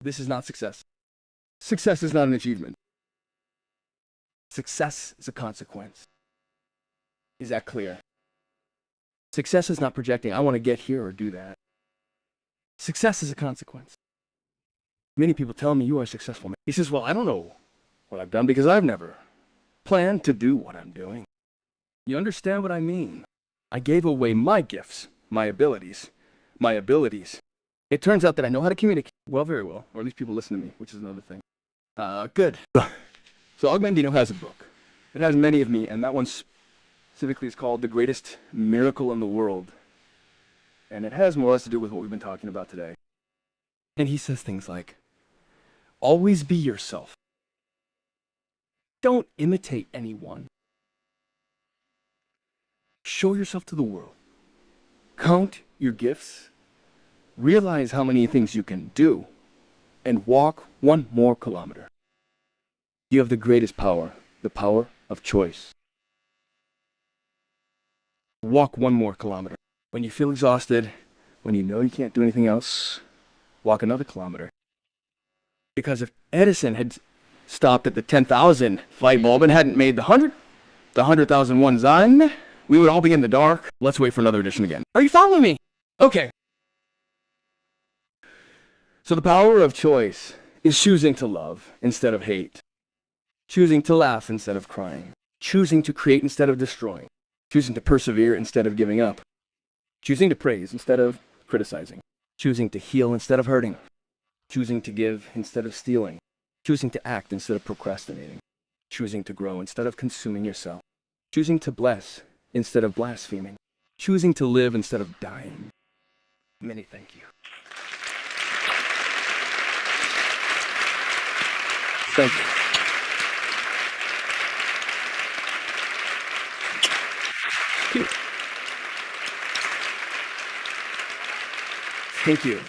This is not success. Success is not an achievement. Success is a consequence. Is that clear? Success is not projecting, I want to get here or do that. Success is a consequence. Many people tell me, you are successful. He says, well, I don't know what I've done because I've never planned to do what I'm doing. You understand what I mean? I gave away my gifts, my abilities. It turns out that I know how to communicate well, very well, or at least people listen to me, which is another thing. Good. So Augmentino has a book. It has many of me, and that one specifically is called The Greatest Miracle in the World. And it has more or less to do with what we've been talking about today. And he says things like, always be yourself. Don't imitate anyone. Show yourself to the world. Count your gifts. Realize how many things you can do. And walk 1 more kilometer. You have the greatest power, the power of choice. Walk 1 more kilometer. When you feel exhausted, when you know you can't do anything else, walk another kilometer. Because if Edison had stopped at the 10,000 light bulb and hadn't made the 100,001 design, we would all be in the dark. Let's wait for another edition again. Are you following me? Okay. So the power of choice is choosing to love instead of hate. Choosing to laugh instead of crying. Choosing to create instead of destroying. Choosing to persevere instead of giving up. Choosing to praise instead of criticizing. Choosing to heal instead of hurting. Choosing to give instead of stealing. Choosing to act instead of procrastinating. Choosing to grow instead of consuming yourself. Choosing to bless instead of blaspheming. Choosing to live instead of dying. Many thank you. Thank you. Thank you.